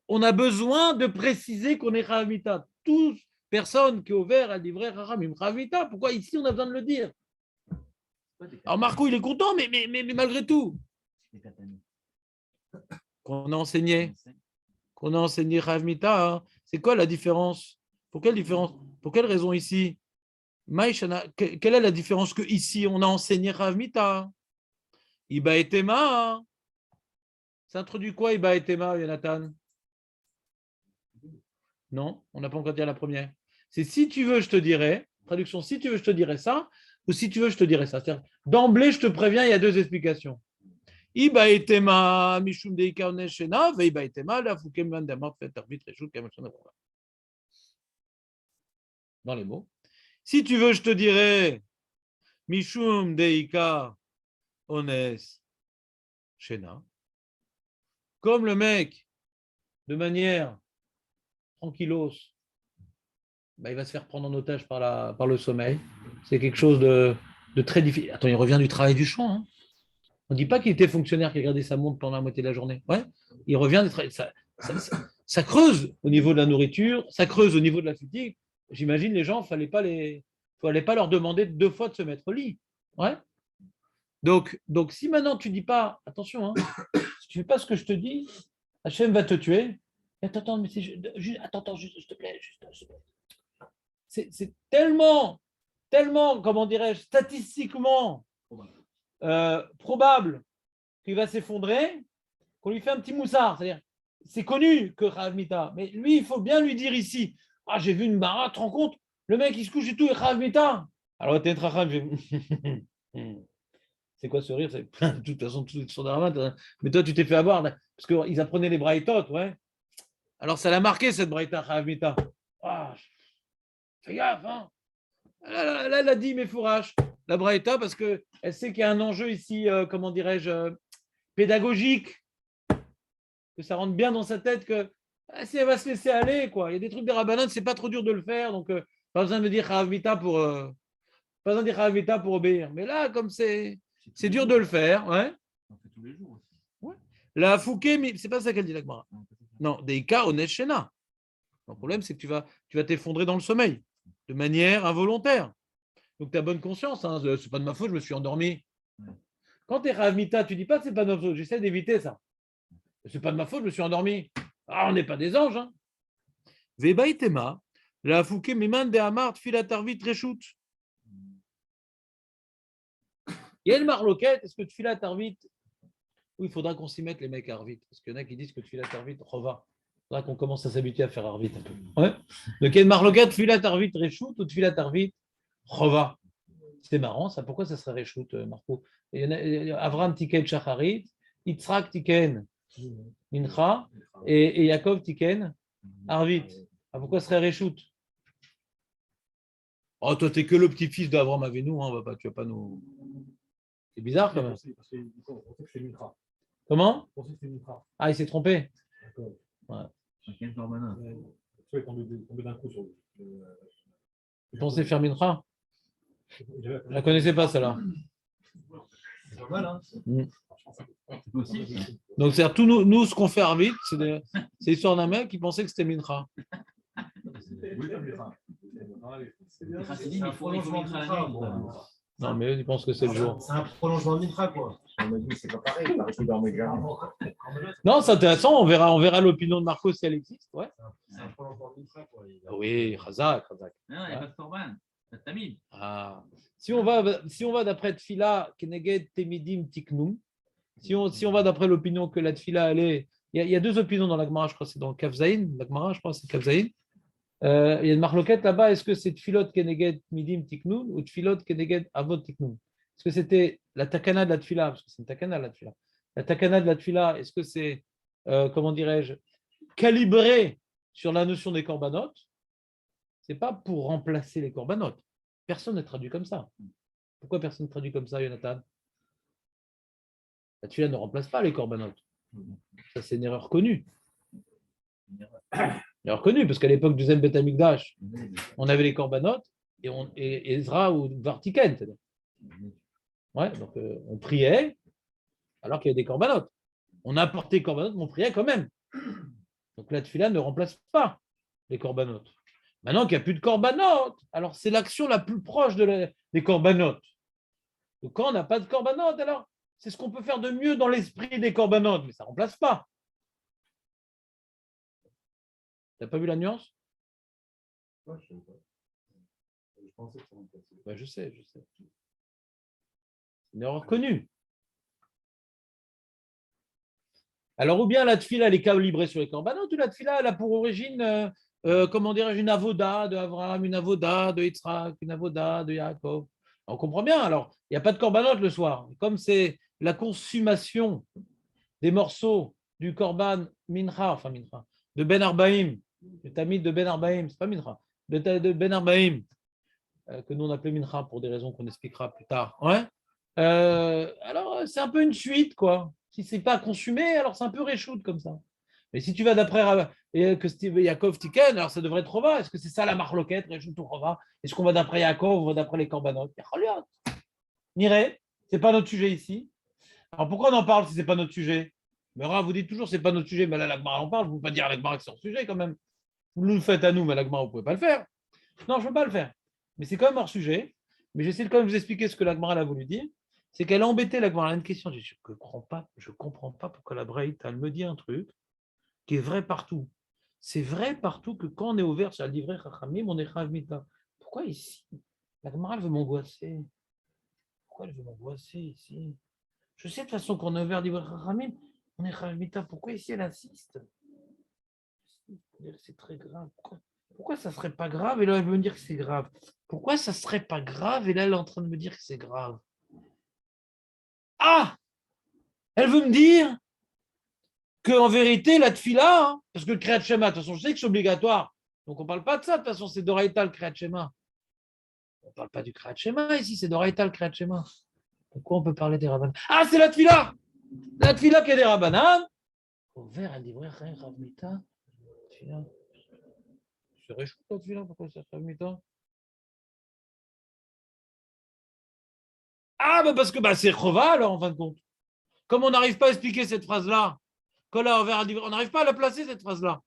on a besoin de préciser qu'on est chayav mita? Toute personne qui est ouvert à livrer Chachamim chayav mita. Pourquoi ici on a besoin de le dire? Alors Marco il est content, mais malgré tout qu'on a enseigné chayav mita. Hein. C'est quoi la différence? Pour quelle différence? Pour quelle raison ici? Quelle est la différence que ici on a enseigné chayav mita? Iba et Tema. Ça introduit quoi Iba et Tema, Jonathan? Non, on n'a pas encore dit la première. C'est si tu veux, je te dirai. Traduction, si tu veux, je te dirai ça. Ou si tu veux, je te dirai ça. C'est-à-dire, d'emblée, je te préviens, il y a deux explications. Iba et Tema, Mishum Deika Oneshena, ve Iba et Tema, la Foukem Vandamot, fait arbitre et Chouk, dans les mots. Si tu veux, je te dirai Mishum Deika Ones Shena. Comme le mec, de manière tranquillos, il va se faire prendre en otage par le sommeil. C'est quelque chose de très difficile. Attends, il revient du travail du champ. Hein. On ne dit pas qu'il était fonctionnaire, qui regardait sa montre pendant la moitié de la journée. Ouais, il revient du travail. Ça creuse au niveau de la nourriture, ça creuse au niveau de la fatigue. J'imagine les gens, il ne fallait pas leur demander 2 fois de se mettre au lit. Ouais. Donc, si maintenant tu dis pas, attention, hein, si tu fais pas ce que je te dis, Hachem va te tuer. Attends, mais attends, juste, s'il te plaît, s'il te plaît. C'est tellement, comment dirais-je, statistiquement probable qu'il va s'effondrer qu'on lui fait un petit moussard. C'est-à-dire, c'est connu que Rav Mita, mais lui, il faut bien lui dire ici, ah, j'ai vu une baraque, tu te rends compte? Le mec, il se couche et tout, et Rav Mita. Alors, t'es Racham, c'est quoi ce rire? De toute façon, tout est sur Daramat. Mais toi, tu t'es fait avoir, parce qu'ils apprenaient les braïtot, ouais. Alors, ça l'a marqué, cette braïta, Rav Mita. Ah, fais gaffe, hein. Là, elle a dit, mais fourrache, la braïta, parce qu'elle sait qu'il y a un enjeu ici, comment dirais-je, pédagogique, que ça rentre bien dans sa tête que si elle va se laisser aller, quoi. Il y a des trucs des rabbinans, c'est pas trop dur de le faire, donc pas besoin de me dire Chahavita pour pas besoin de dire Chahavita pour obéir. Mais là, comme c'est dur de le faire, ouais. On fait tous les jours aussi. Ouais. La Fouquet, mais c'est pas ça qu'elle dit la Gemara. Non, des cas honnêtes Shena. Le problème, c'est que tu vas t'effondrer dans le sommeil de manière involontaire. Donc tu as bonne conscience, hein, c'est pas de ma faute, je me suis endormi. Quand tu es Chahavita, tu dis pas c'est pas de ma faute, j'essaie d'éviter ça. C'est pas de ma faute, je me suis endormi. Ah, on n'est pas des anges. Hein. Vebaitema, la Fouquet, Miman de Amart, Filatarvit, Reshout. Il y a une marloquette, est-ce que tu filas Tarvit? Oui, il faudra qu'on s'y mette, les mecs, à Arvit. Parce qu'il y en a qui disent que tu filas Tarvit, Rova. Il faudra qu'on commence à s'habituer à faire Arvit un peu. Ouais. Donc, il y a une marloquette, filas Tarvit, Reshout ou filas Tarvit, Rova. C'est marrant, ça. Pourquoi ça serait Reshout, Marco? Il y en a Avram Tiken Shacharit, Yitzhak Tiken Mincha et Yaakov Tiken Arvit. Ah, pourquoi ce serait Reshout? Oh, toi, t'es que le petit-fils d'Avram Avinu, hein, tu vas pas nous. C'est bizarre quand même. Parce qu'on sait que c'est Mitra. Comment? On sait que c'est Mitra. Ah, il s'est trompé. D'accord. Chacun Corbanin. Il est tombé d'un coup sur lui. Vous pensez faire Mincha? Je ne la connaissais pas, celle-là. C'est pas mal, hein? C'est possible. Ça. Donc, c'est-à-dire, tout nous, ce qu'on fait Arvit, c'est l'histoire d'un mec qui pensait que c'était Mincha. Oui, comme Mitra. Chassidim, il faut mettre la nuit. Non, mais eux, ils pensent que c'est le jour. C'est un prolongement de Mitra, quoi. On m'a dit, c'est pas pareil, il paraît qu'il dormait jamais. Non, c'est intéressant. On verra l'opinion de Marco si elle existe. Ouais. C'est un prolongement de Mitra, quoi. Oui, Khazak. Non, il n'y a pas de Corban. C'est Tamid. Ah. Si on va d'après Tfila, Keneged Temidim Tiknum, si on va d'après l'opinion que la Tfila, il y a deux opinions dans la Gemara, je crois que c'est dans Kafzaïn. La Gemara, je crois que c'est Kafzaïn. Il y a une marloquette là-bas, est-ce que c'est Tfilot Keneged Midim Tiknum ou Tfilot Keneged Avot Tiknum? Est-ce que c'était la takana de la Tfila? Parce que c'est une takana la Tfila. La takana de la Tfila, est-ce que c'est, comment dirais-je, calibré sur la notion des corbanotes? Ce n'est pas pour remplacer les corbanotes. Personne n'est traduit comme ça. Pourquoi personne ne traduit comme ça, Jonathan? La Tfila ne remplace pas les corbanotes. Ça, c'est une erreur connue. Une erreur connue, parce qu'à l'époque du Zen Bet Amikdash, on avait les corbanotes et Ezra ou Vartiken. Ouais, donc on priait alors qu'il y avait des corbanotes. On a apporté les corbanotes, mais on priait quand même. Donc la Tfila ne remplace pas les corbanotes. Maintenant qu'il n'y a plus de corbanotes, alors c'est l'action la plus proche des corbanotes. Donc quand on n'a pas de corbanotes, alors c'est ce qu'on peut faire de mieux dans l'esprit des corbanotes, mais ça ne remplace pas. Tu n'as pas vu la nuance? Ouais, je sais pas. Je pensais que ça remplaçait. Ben, je sais. C'est une erreur connue. Alors, ou bien la tfila, elle est calibrée sur les corbanotes, ou la tfila, elle a pour origine, comment dirais-je, une avoda de Abraham, une avoda de Yitzhak, une avoda de Yaakov. On comprend bien. Alors, il n'y a pas de corbanote le soir. Comme c'est la consommation des morceaux du korban mincha, de Ben Arbaïm, le tamid de Ben Arbaïm, c'est pas mincha, de Ben Arbaïm, que nous on appelait mincha pour des raisons qu'on expliquera plus tard. Ouais. Alors, c'est un peu une suite, quoi. Si ce n'est pas consumé, alors c'est un peu réchoute comme ça. Mais si tu vas d'après que Steve Yaakov Tiken, alors ça devrait être Rova. Est-ce que c'est ça la marloquette, réchoute ou Rova? Est-ce qu'on va d'après Yaakov ou on va d'après les corbanotes? Niré, ce n'est pas notre sujet ici. Alors pourquoi on en parle si ce n'est pas notre sujet? Mais vous dites toujours ce n'est pas notre sujet, mais là, la Gemara en parle. Vous ne pouvez pas dire à la Gemara que c'est hors sujet quand même. Vous nous le faites à nous, mais à la Gemara, vous ne pouvez pas le faire. Non, je ne peux pas le faire. Mais c'est quand même hors sujet. Mais j'essaie de quand même vous expliquer ce que la Gemara a voulu dire. C'est qu'elle a embêté la Gemara. Elle a une question. Je ne comprends pas pourquoi la Braïta, elle me dit un truc qui est vrai partout. C'est vrai partout que quand on est ouvert sur le livret Chachamim, on est Chayav Mita. Pourquoi ici? La Gemara, elle veut m'angoisser. Pourquoi elle veut m'angoisser ici? Je sais de toute façon qu'on est ouvert le livret Chachamim, on est Chayav Mita. Pourquoi ici elle insiste? C'est très grave. Pourquoi ça ne serait pas grave et là elle veut me dire que c'est grave? Pourquoi ça ne serait pas grave et là elle est en train de me dire que c'est grave? Ah! Elle veut me dire qu'en vérité, la tfila, hein, parce que le Kriyat Shema, de toute façon, je sais que c'est obligatoire. Donc on ne parle pas de ça, de toute façon, c'est Doraïta le Kriyat Shema. On ne parle pas du Kriyat Shema ici, c'est Doraïta le Kriyat Shema. Pourquoi on peut parler des Rabbanan? Ah, c'est la tfila! La tfila qui est des Rabbanan. Ouvert à livrer Rav Mita. C'est réchaud la tfila, pourquoi c'est Rav Mita? Ah, bah parce que c'est Chova alors, en fin de compte. Comme on n'arrive pas à expliquer cette phrase-là, on n'arrive pas à la placer, cette phrase-là.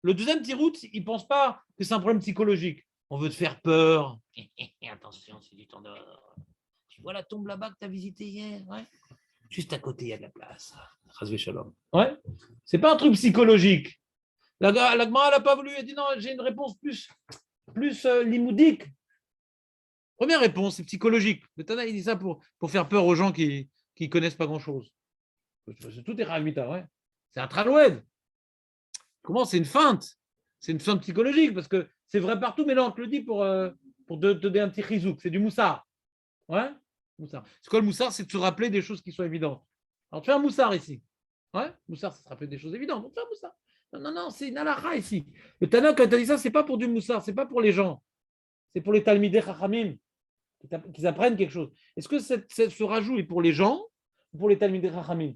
Le deuxième tirout, il ne pense pas que c'est un problème psychologique. On veut te faire peur. Attention, c'est du temps dehors. Tu vois la tombe là-bas que tu as visitée hier, ouais. Juste à côté, il y a de la place. Chazvé shalom. Ouais. C'est pas un truc psychologique. La Gemara n'a pas voulu. Elle dit non, j'ai une réponse plus limoudique. Première réponse, c'est psychologique. Le Tana, il dit ça pour faire peur aux gens qui ne connaissent pas grand-chose. Tout est Ravita, ouais. C'est un traloued. Comment? C'est une feinte. C'est une feinte psychologique parce que c'est vrai partout, mais là, on te le dit pour te donner un petit chizouk. C'est du moussard. Ouais? Moussard. C'est quoi le moussard? C'est de se rappeler des choses qui sont évidentes. Alors, tu fais un moussard ici. Ouais? Moussard, c'est se rappeler des choses évidentes. Donc, tu fais un moussard. Non, c'est une halakha ici. Le Tana, quand tu as dit ça, c'est pas pour du moussard, c'est pas pour les gens. C'est pour les Talmidei Chachamim qu'ils apprennent quelque chose. Est-ce que ce rajout est pour les gens ou pour les Talmidei Chachamim?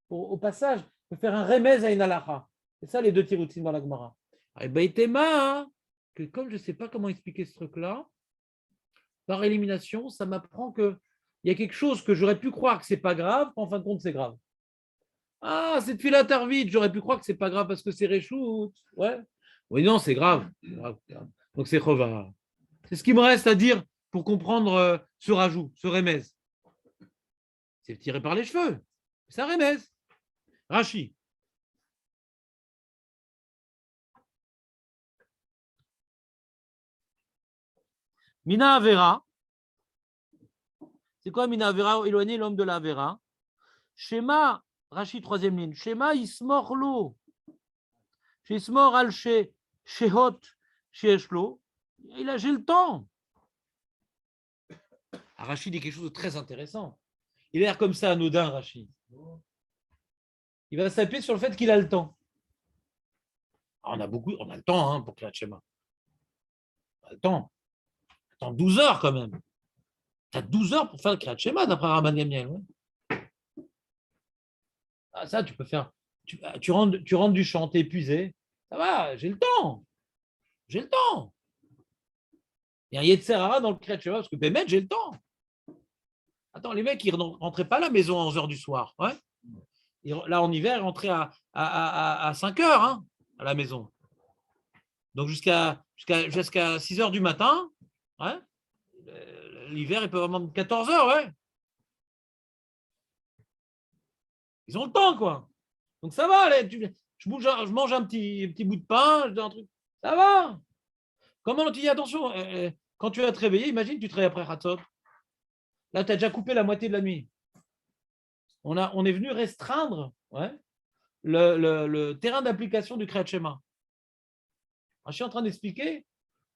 Au passage, de faire un remez à une halakha. C'est ça les deux tiroutines dans la Gemara. Et ben, Itema, que comme je ne sais pas comment expliquer ce truc-là, par élimination, ça m'apprend qu'il y a quelque chose que j'aurais pu croire que ce n'est pas grave, qu'en fin de compte, c'est grave. Ah, cette fille-là tarvite, j'aurais pu croire que ce n'est pas grave parce que c'est réchoute. Ouais. Oui, non, c'est grave. Donc c'est Chova. C'est ce qui me reste à dire pour comprendre ce rajout, ce remez. C'est tiré par les cheveux. C'est un remez. Rashi. Mina Avera. C'est quoi Mina Avera? Éloigner l'homme de la Avera. Shema, Rashi, troisième ligne. Shema Ismor Lo. Ismor al Shehot Sheheshlo. J'ai le temps. Rashi dit quelque chose de très intéressant. Il a l'air comme ça, anodin, Rashi. Il va s'appuyer sur le fait qu'il a le temps. On a le temps hein, pour Kriyat Shema. On a le temps. Attends, 12 heures quand même. Tu as 12 heures pour faire le Kriyat Shema d'après Rabban Gamliel. Ouais. Ah, ça, tu peux faire. Tu rentres du champ, t'es épuisé. Ça va, j'ai le temps. J'ai le temps. Il y a un Yetzer Hara dans le Kriyat Shema parce que Bémet, j'ai le temps. Attends, les mecs, ils ne rentraient pas à la maison à 11 heures du soir. Ouais. Là, en hiver, ils rentraient à 5 heures hein, à la maison. Donc, jusqu'à 6 heures du matin, ouais. L'hiver, ils peuvent avoir 14 heures. Ouais. Ils ont le temps, quoi. Donc, ça va. Allez, je mange un petit bout de pain, je dis un truc. Ça va. Comment on te dit attention, quand tu vas te réveiller, imagine, tu te réveilles après Hatzot. Là, tu as déjà coupé la moitié de la nuit. On est venu restreindre ouais, le terrain d'application du Kriyat Shema. Je suis en train d'expliquer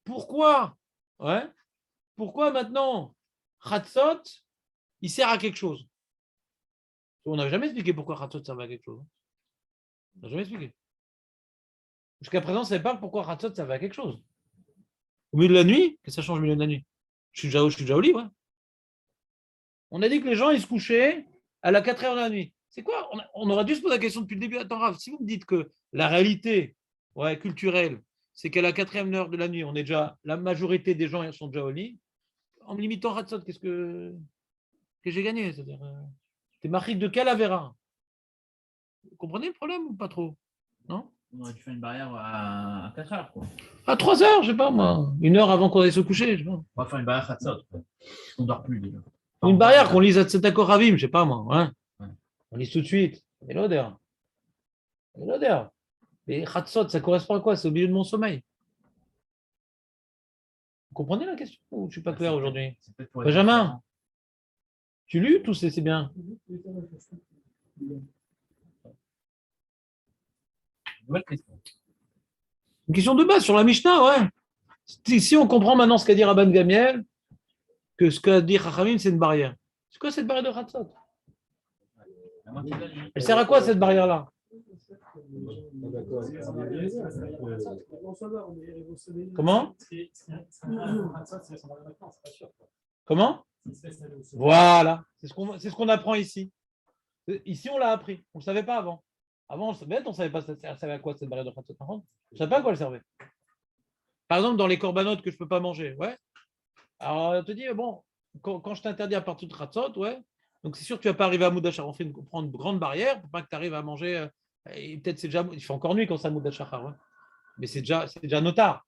pourquoi maintenant Hatzot, il sert à quelque chose. On n'a jamais expliqué pourquoi Hatzot servait à quelque chose. On n'a jamais expliqué. Jusqu'à présent, on ne savait pas pourquoi Hatzot servait à quelque chose. Au milieu de la nuit, qu'est-ce que ça change au milieu de la nuit? Je suis déjà au lit, ouais. On a dit que les gens, ils se couchaient à la 4 heures de la nuit. C'est quoi? On aurait dû se poser la question depuis le début. Attends, Rav, si vous me dites que la réalité culturelle, c'est qu'à la 4e heure de la nuit, la majorité des gens sont déjà au lit, en me limitant Hatzot, qu'est-ce que j'ai gagné? C'est-à-dire, t'es marié de quelle Avera? Vous comprenez le problème ou pas trop? Non? On aurait dû faire une barrière à 4 heures, quoi. À 3 heures, je sais pas moi. 1 heure avant qu'on aille se coucher, je sais pas. On va faire une barrière Hatzot, quoi. On ne dort plus, déjà. Une barrière qu'on lise à Tzedakot-Ravim, je sais pas moi. Hein. Ouais. On lit tout de suite. Et l'odeur. Et l'odeur. Et Khatsot, ça correspond à quoi? C'est au milieu de mon sommeil. Vous comprenez la question ou je suis pas clair aujourd'hui? C'est peut-être pour être Benjamin, différent. tu luttes ou c'est bien? Nouvelle question. Une question de base sur la Mishnah, ouais. Si on comprend maintenant ce qu'a dit Rabban Gamiel, que ce qu'a dit Chachamim, c'est une barrière. C'est quoi cette barrière de Khatsot? La moitié de la nuit. Elle sert à quoi cette barrière-là? Comment? Comment? Voilà, c'est ce qu'on apprend ici. Ici, on l'a appris. On ne le savait pas avant. Avant, on ne savait pas elle servait à quoi cette barrière de Khatsot. On ne savait pas à quoi elle servait. Par exemple, dans les corbanotes que je ne peux pas manger, ouais. Alors, on te dit, bon, quand je t'interdis à partir de Khatsot, ouais, donc c'est sûr que tu ne vas pas arriver à Moudachar. On prend une grande barrière pour pas que tu arrives à manger. Et peut-être c'est déjà. Il fait encore nuit quand c'est à Moudachar. Ouais. Mais c'est déjà notard.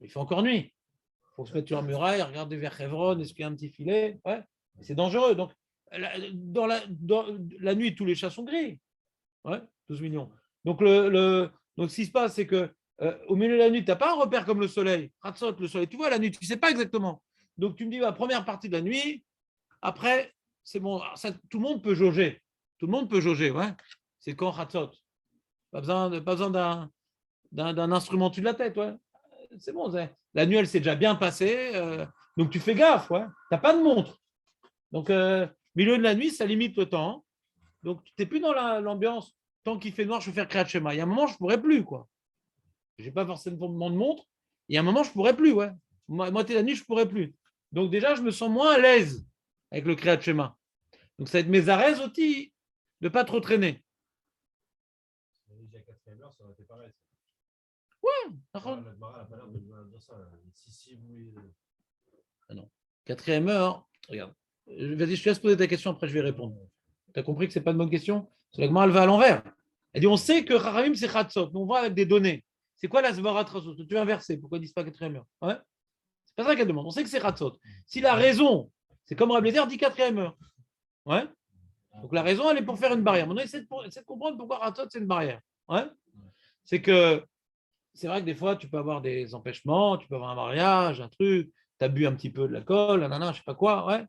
Il fait encore nuit. Il faut se mettre sur la muraille, regarder vers Hebron, est-ce qu'il y a un petit filet. Ouais. C'est dangereux. Donc, dans la nuit, tous les chats sont gris. Ouais, 12 millions. Donc, donc ce qui se passe, c'est que au milieu de la nuit, tu n'as pas un repère comme le soleil. Khatsot, le soleil, tu vois la nuit, tu ne sais pas exactement. Donc, tu me dis, la première partie de la nuit, après, c'est bon. Ça, tout le monde peut jauger. Tout le monde peut jauger, ouais. C'est quand Khatsot. Pas besoin d'un instrument au-dessus de la tête, ouais. C'est bon. La nuit, elle s'est déjà bien passée. Donc, tu fais gaffe, ouais. Tu n'as pas de montre. Donc, milieu de la nuit, ça limite le temps. Donc, tu n'es plus dans l'ambiance. Tant qu'il fait noir, je vais faire créer schéma. Il y a un moment, je ne pourrais plus, quoi. Je n'ai pas forcément de montre. Il y a un moment, je ne pourrais plus, ouais. Moitié de la nuit, je ne pourrais plus. Donc, déjà, je me sens moins à l'aise avec le créa schéma. Donc, ça va être mes arrêts aussi de ne pas trop traîner. Ça aurait été pareil. Ouais. Ah non. 4e heure, regarde. Vas-y, je te laisse poser ta question, après je vais répondre. Tu as compris que ce n'est pas une bonne question? C'est la Gemara, elle va à l'envers. Elle dit, on sait que Chachamim, c'est Khatsot. On voit avec des données. C'est quoi la Zvara Khatsot? Tu veux inverser? Pourquoi ils ne disent pas 4e heure? Ouais. C'est pas ça qu'elle demande. On sait que c'est Khatsot. Si la raison, c'est comme Rabbi Lézer dit 4e heure. Ouais. Donc la raison, elle est pour faire une barrière. Maintenant, essaie de comprendre pourquoi Khatsot, c'est une barrière. Ouais. C'est que c'est vrai que des fois, tu peux avoir des empêchements, tu peux avoir un mariage, un truc, tu as bu un petit peu de l'alcool, je ne sais pas quoi, ouais.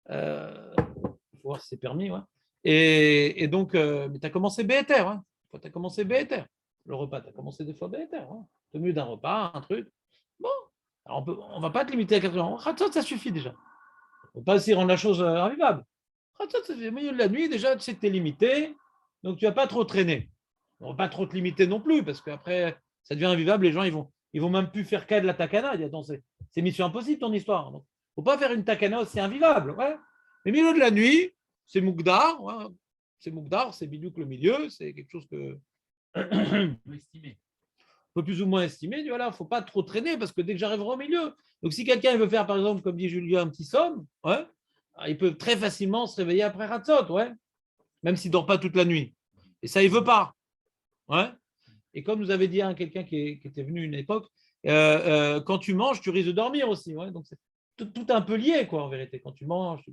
Il faut voir si c'est permis, ouais. Et donc, mais tu as commencé Béhéter, hein. Tu as commencé Béhéter. Le repas, tu as commencé des fois Béhéter. Hein. Tu as mieux d'un repas, un truc. Bon, alors on ne va pas te limiter à 4 heures. Khatsot, ça suffit déjà. On ne va pas s'y rendre la chose invivable. Khatsot, ça fait au milieu de la nuit, déjà, tu sais que tu es limité, donc tu ne vas pas trop traîner. On ne va pas trop te limiter non plus, parce qu'après, ça devient invivable, les gens, ils vont même plus faire cas de la takana. Ils disent, attends, c'est mission impossible ton histoire. Il ne faut pas faire une takana aussi invivable. Ouais. Mais milieu de la nuit, c'est Moukdar. Ouais. C'est Moukdar, c'est Bidouk le milieu, c'est quelque chose que. Estimé. On peut plus ou moins estimer. Voilà, il ne faut pas trop traîner, parce que dès que j'arriverai au milieu. Donc si quelqu'un veut faire, par exemple, comme dit Julien, un petit somme, ouais, il peut très facilement se réveiller après Ratzot, ouais, même s'il ne dort pas toute la nuit. Et ça, il ne veut pas. Ouais. Et comme nous avait dit quelqu'un qui était venu une époque, quand tu manges, tu risques de dormir aussi. Ouais. Donc c'est tout un peu lié, quoi, en vérité, quand tu manges.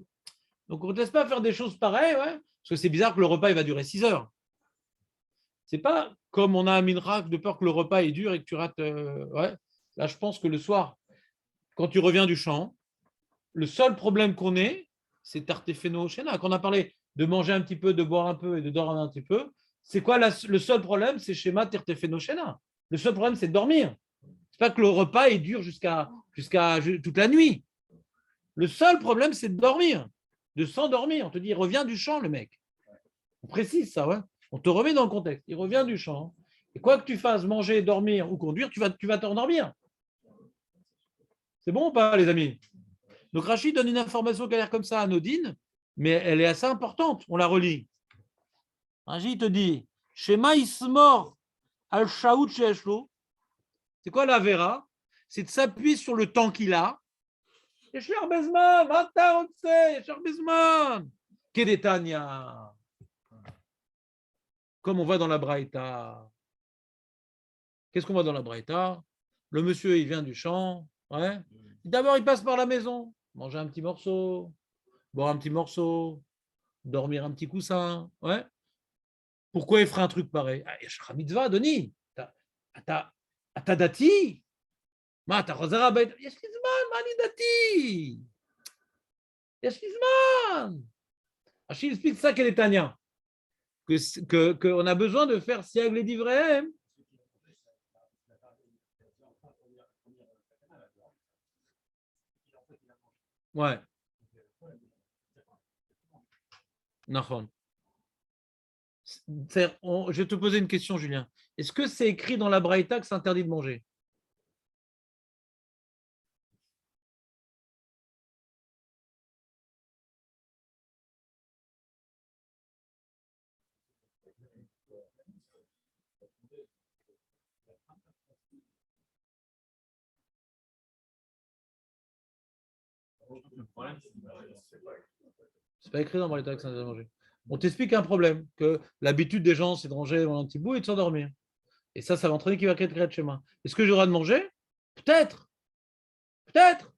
Donc on ne te laisse pas faire des choses pareilles, ouais, parce que c'est bizarre que le repas il va durer 6 heures. C'est pas comme on a un minrak de peur que le repas est dur et que tu rates. Ouais. Là, je pense que le soir, quand tu reviens du champ, le seul problème qu'on ait, c'est Tartefeno Shena. Quand on a parlé de manger un petit peu, de boire un peu et de dormir un petit peu, c'est quoi le seul problème? C'est schéma Tartefeno Shena. Le seul problème, c'est de dormir. C'est pas que le repas est dur jusqu'à toute la nuit. Le seul problème, c'est de dormir, de s'endormir. On te dit, reviens du champ, le mec. On précise ça, ouais. On te remet dans le contexte. Il revient du champ. Et quoi que tu fasses, manger, dormir ou conduire, tu vas t'endormir. C'est bon ou pas, les amis? Donc Rachid donne une information qui a l'air comme ça anodine, mais elle est assez importante. On la relit. Rachid te dit, Shema Ismor al Shaout Sheshlo. C'est quoi la vera? C'est de s'appuyer sur le temps qu'il a. Yeshar Bezman, Yeshar Bezman. Kedetania. Comme on voit dans la Braïta. Qu'est-ce qu'on voit dans la Braïta? Le monsieur, il vient du champ. Ouais. D'abord, il passe par la maison, manger un petit morceau. boire un petit morceau, dormir un petit coussin. Ouais. Pourquoi il ferait un truc pareil? יש לך מצווה, אדוני. אתה דתי? מה, אתה חוזר הביתה? יש לי זמן, מה אני דתי? יש לי זמן. Rachid explique ça qu'elle est Tania. Qu'on a besoin de faire siag les divréem. Ouais. Nahon. Je vais te poser une question, Julien. Est-ce que c'est écrit dans la Braïta que c'est interdit de manger? Le problème, C'est pas écrit dans la Braïta que c'est interdit de manger. On t'explique un problème, que l'habitude des gens, c'est de ranger un petit bout et de s'endormir. Et ça va entraîner qu'il va créer de schéma. Est-ce que j'aurai le droit de manger? Peut-être. Peut-être.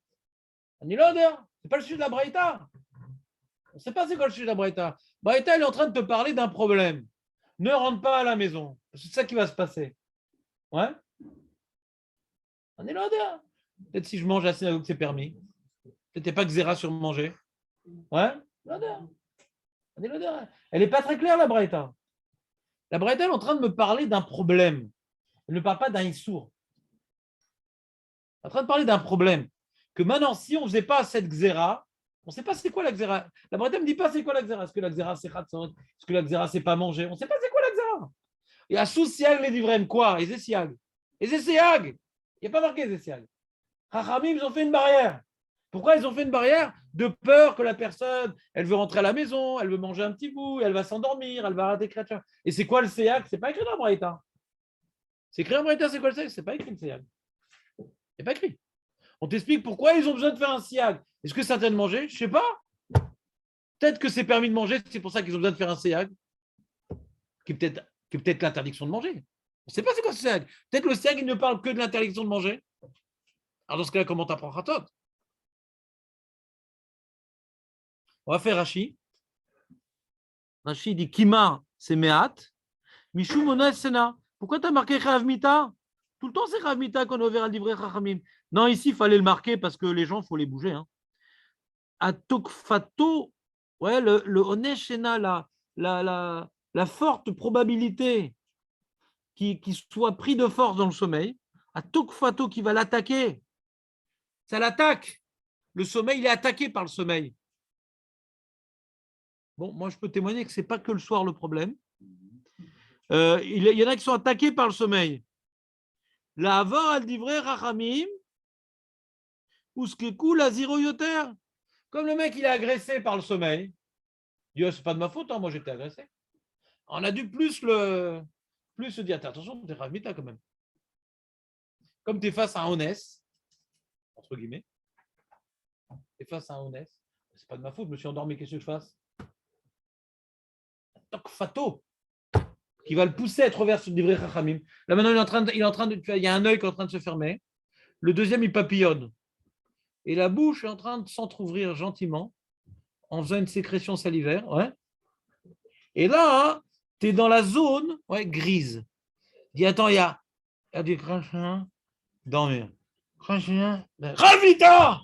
On est là, c'est pas le sujet de la Braïta. On ne sait pas c'est quoi le sujet de la Braïta. Braïta, elle est en train de te parler d'un problème. Ne rentre pas à la maison. C'est ça qui va se passer. Ouais. On est là, peut-être si je mange assez, c'est permis. Peut-être pas xéra sur manger. Ouais. Elle n'est pas très claire, la Braïta. La Braïta elle est en train de me parler d'un problème. Elle ne parle pas d'un issour. Elle est en train de parler d'un problème. Que maintenant, si on ne faisait pas cette xéra, on ne sait pas c'est quoi la xéra. La Braïta ne me dit pas c'est quoi la xéra. Est-ce que la xéra c'est khatzot? Est-ce que la xéra c'est pas manger? On ne sait pas c'est quoi la xéra. Et à sous siag les divrem, quoi? Et c'est siag. Et c'est siag. Il n'y a pas marqué c'est siag. Chachamim, ils ont fait une barrière. Pourquoi ils ont fait une barrière? De peur que la personne, elle veut rentrer à la maison, elle veut manger un petit bout, elle va s'endormir, elle va rater créature. Et c'est quoi le séag? C'est pas écrit dans la Braïta. C'est écrit en Braïta, c'est quoi le séag? C'est pas écrit le séag. C'est pas écrit. On t'explique pourquoi ils ont besoin de faire un séag. Est-ce que c'est interdit de manger? Je sais pas. Peut-être que c'est permis de manger, c'est pour ça qu'ils ont besoin de faire un séag. Qui est peut-être l'interdiction de manger. On ne sait pas c'est quoi ce séag. Peut-être le séag, il ne parle que de l'interdiction de manger. Alors dans ce cas-là, comment t'apprends Khatot? On va faire Rashi. Rashi dit Kima, c'est Mehat. Mishou Mona Sena. Pourquoi tu as marqué Chav Mita? Tout le temps, c'est Chav Mita qu'on a ouvert à livrer Chachamim. Non, ici, il fallait le marquer parce que les gens, il faut les bouger. Hein. Atokfato, ouais, le Onesh Sena, la forte probabilité qu'il soit pris de force dans le sommeil. Atokfato qui va l'attaquer. Ça l'attaque. Le sommeil, il est attaqué par le sommeil. Bon, moi, je peux témoigner que ce n'est pas que le soir le problème. Il y en a qui sont attaqués par le sommeil. La avar al divrei rachamim, uskeku la ziro yoter. Comme le mec, il est agressé par le sommeil. Il dit, oh, c'est pas de ma faute, hein, moi j'étais agressé. On a dû plus se dire, attention, t'es ravita quand même. Comme tu es face à un honnête, entre guillemets, tu es face à un honnête, c'est pas de ma faute, je me suis endormi, qu'est-ce que je fasse? Fato, qui va le pousser à être vers ce livré Chachamim. Là maintenant, il y a un œil qui est en train de se fermer. Le deuxième, il papillonne. Et la bouche est en train de s'entrouvrir gentiment en faisant une sécrétion salivaire. Ouais. Et là, tu es dans la zone grise. Il dit, attends, il y a du crachin, dormir. Crachin, Ravita!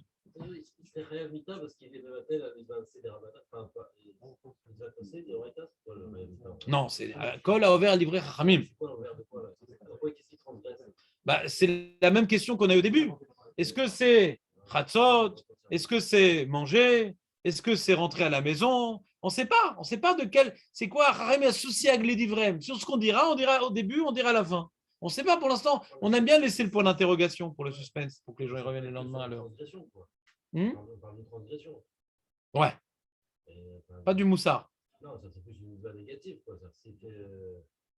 C'est Chayav Mita parce qu'il est Mevatel avec un Sederamata. Enfin, il va passer des Oraita, c'est quoi le Chayav Mita? Non, c'est Kol a ouvert livré Chachamim. C'est quoi l'envers de quoi là? Pourquoi qu'est-ce qu'il transgresse? C'est la même question qu'on a eu au début. Est-ce que c'est Chatzot? Est-ce que c'est manger? Est-ce que c'est rentrer à la maison? On ne sait pas. On ne sait pas de quel. C'est quoi Chachamim associé à Gledivrem? Sur ce qu'on dira, on dira au début, on dira à la fin. On ne sait pas pour l'instant. On aime bien laisser le point d'interrogation pour le suspense, pour que les gens y reviennent le lendemain à l'heure. On parle de transgression. Ouais. Pas du moussard. Non, ça c'est plus une voie négative.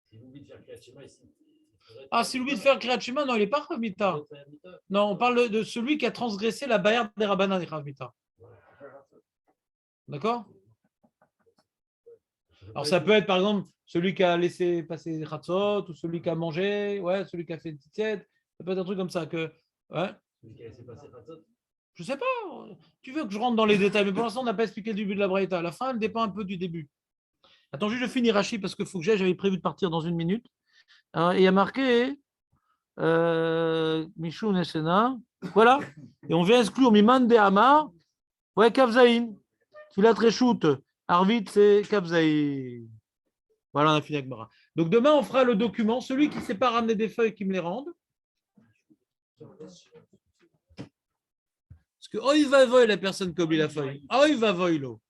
S'il oublie de faire Kriyat Shema ici. Ah, s'il oublie de faire Kriyat Shema, non, il n'est pas Chayav Mita. Non, on parle de celui qui a transgressé la barrière des Rabbanan et Chayav Mita. D'accord? Alors ça peut être par exemple celui qui a laissé passer des Chatzot ou celui qui a mangé, ouais, celui qui a fait une petite sieste. Ça peut être un truc comme ça que. Ouais. Celui qui a laissé passer Chatzot. Je ne sais pas. Tu veux que je rentre dans les détails, mais pour l'instant, on n'a pas expliqué le début de la Braïta. La fin, elle dépend un peu du début. Attends, juste je finis Rachi parce qu'il faut que j'avais prévu de partir dans 1 minute. Et il y a marqué Michou Nesena. Voilà. Et on vient exclure Miman de Hamar. Ouais, Kavzaïn. Filat Reshout. Arvit, c'est Kavzaïn. Voilà, on a fini avec Mara. Donc demain, on fera le document. Celui qui ne sait pas ramener des feuilles, qui me les rende. Parce que, oh, il va voler la personne qui oublie la feuille. Oh, il va voler l'eau.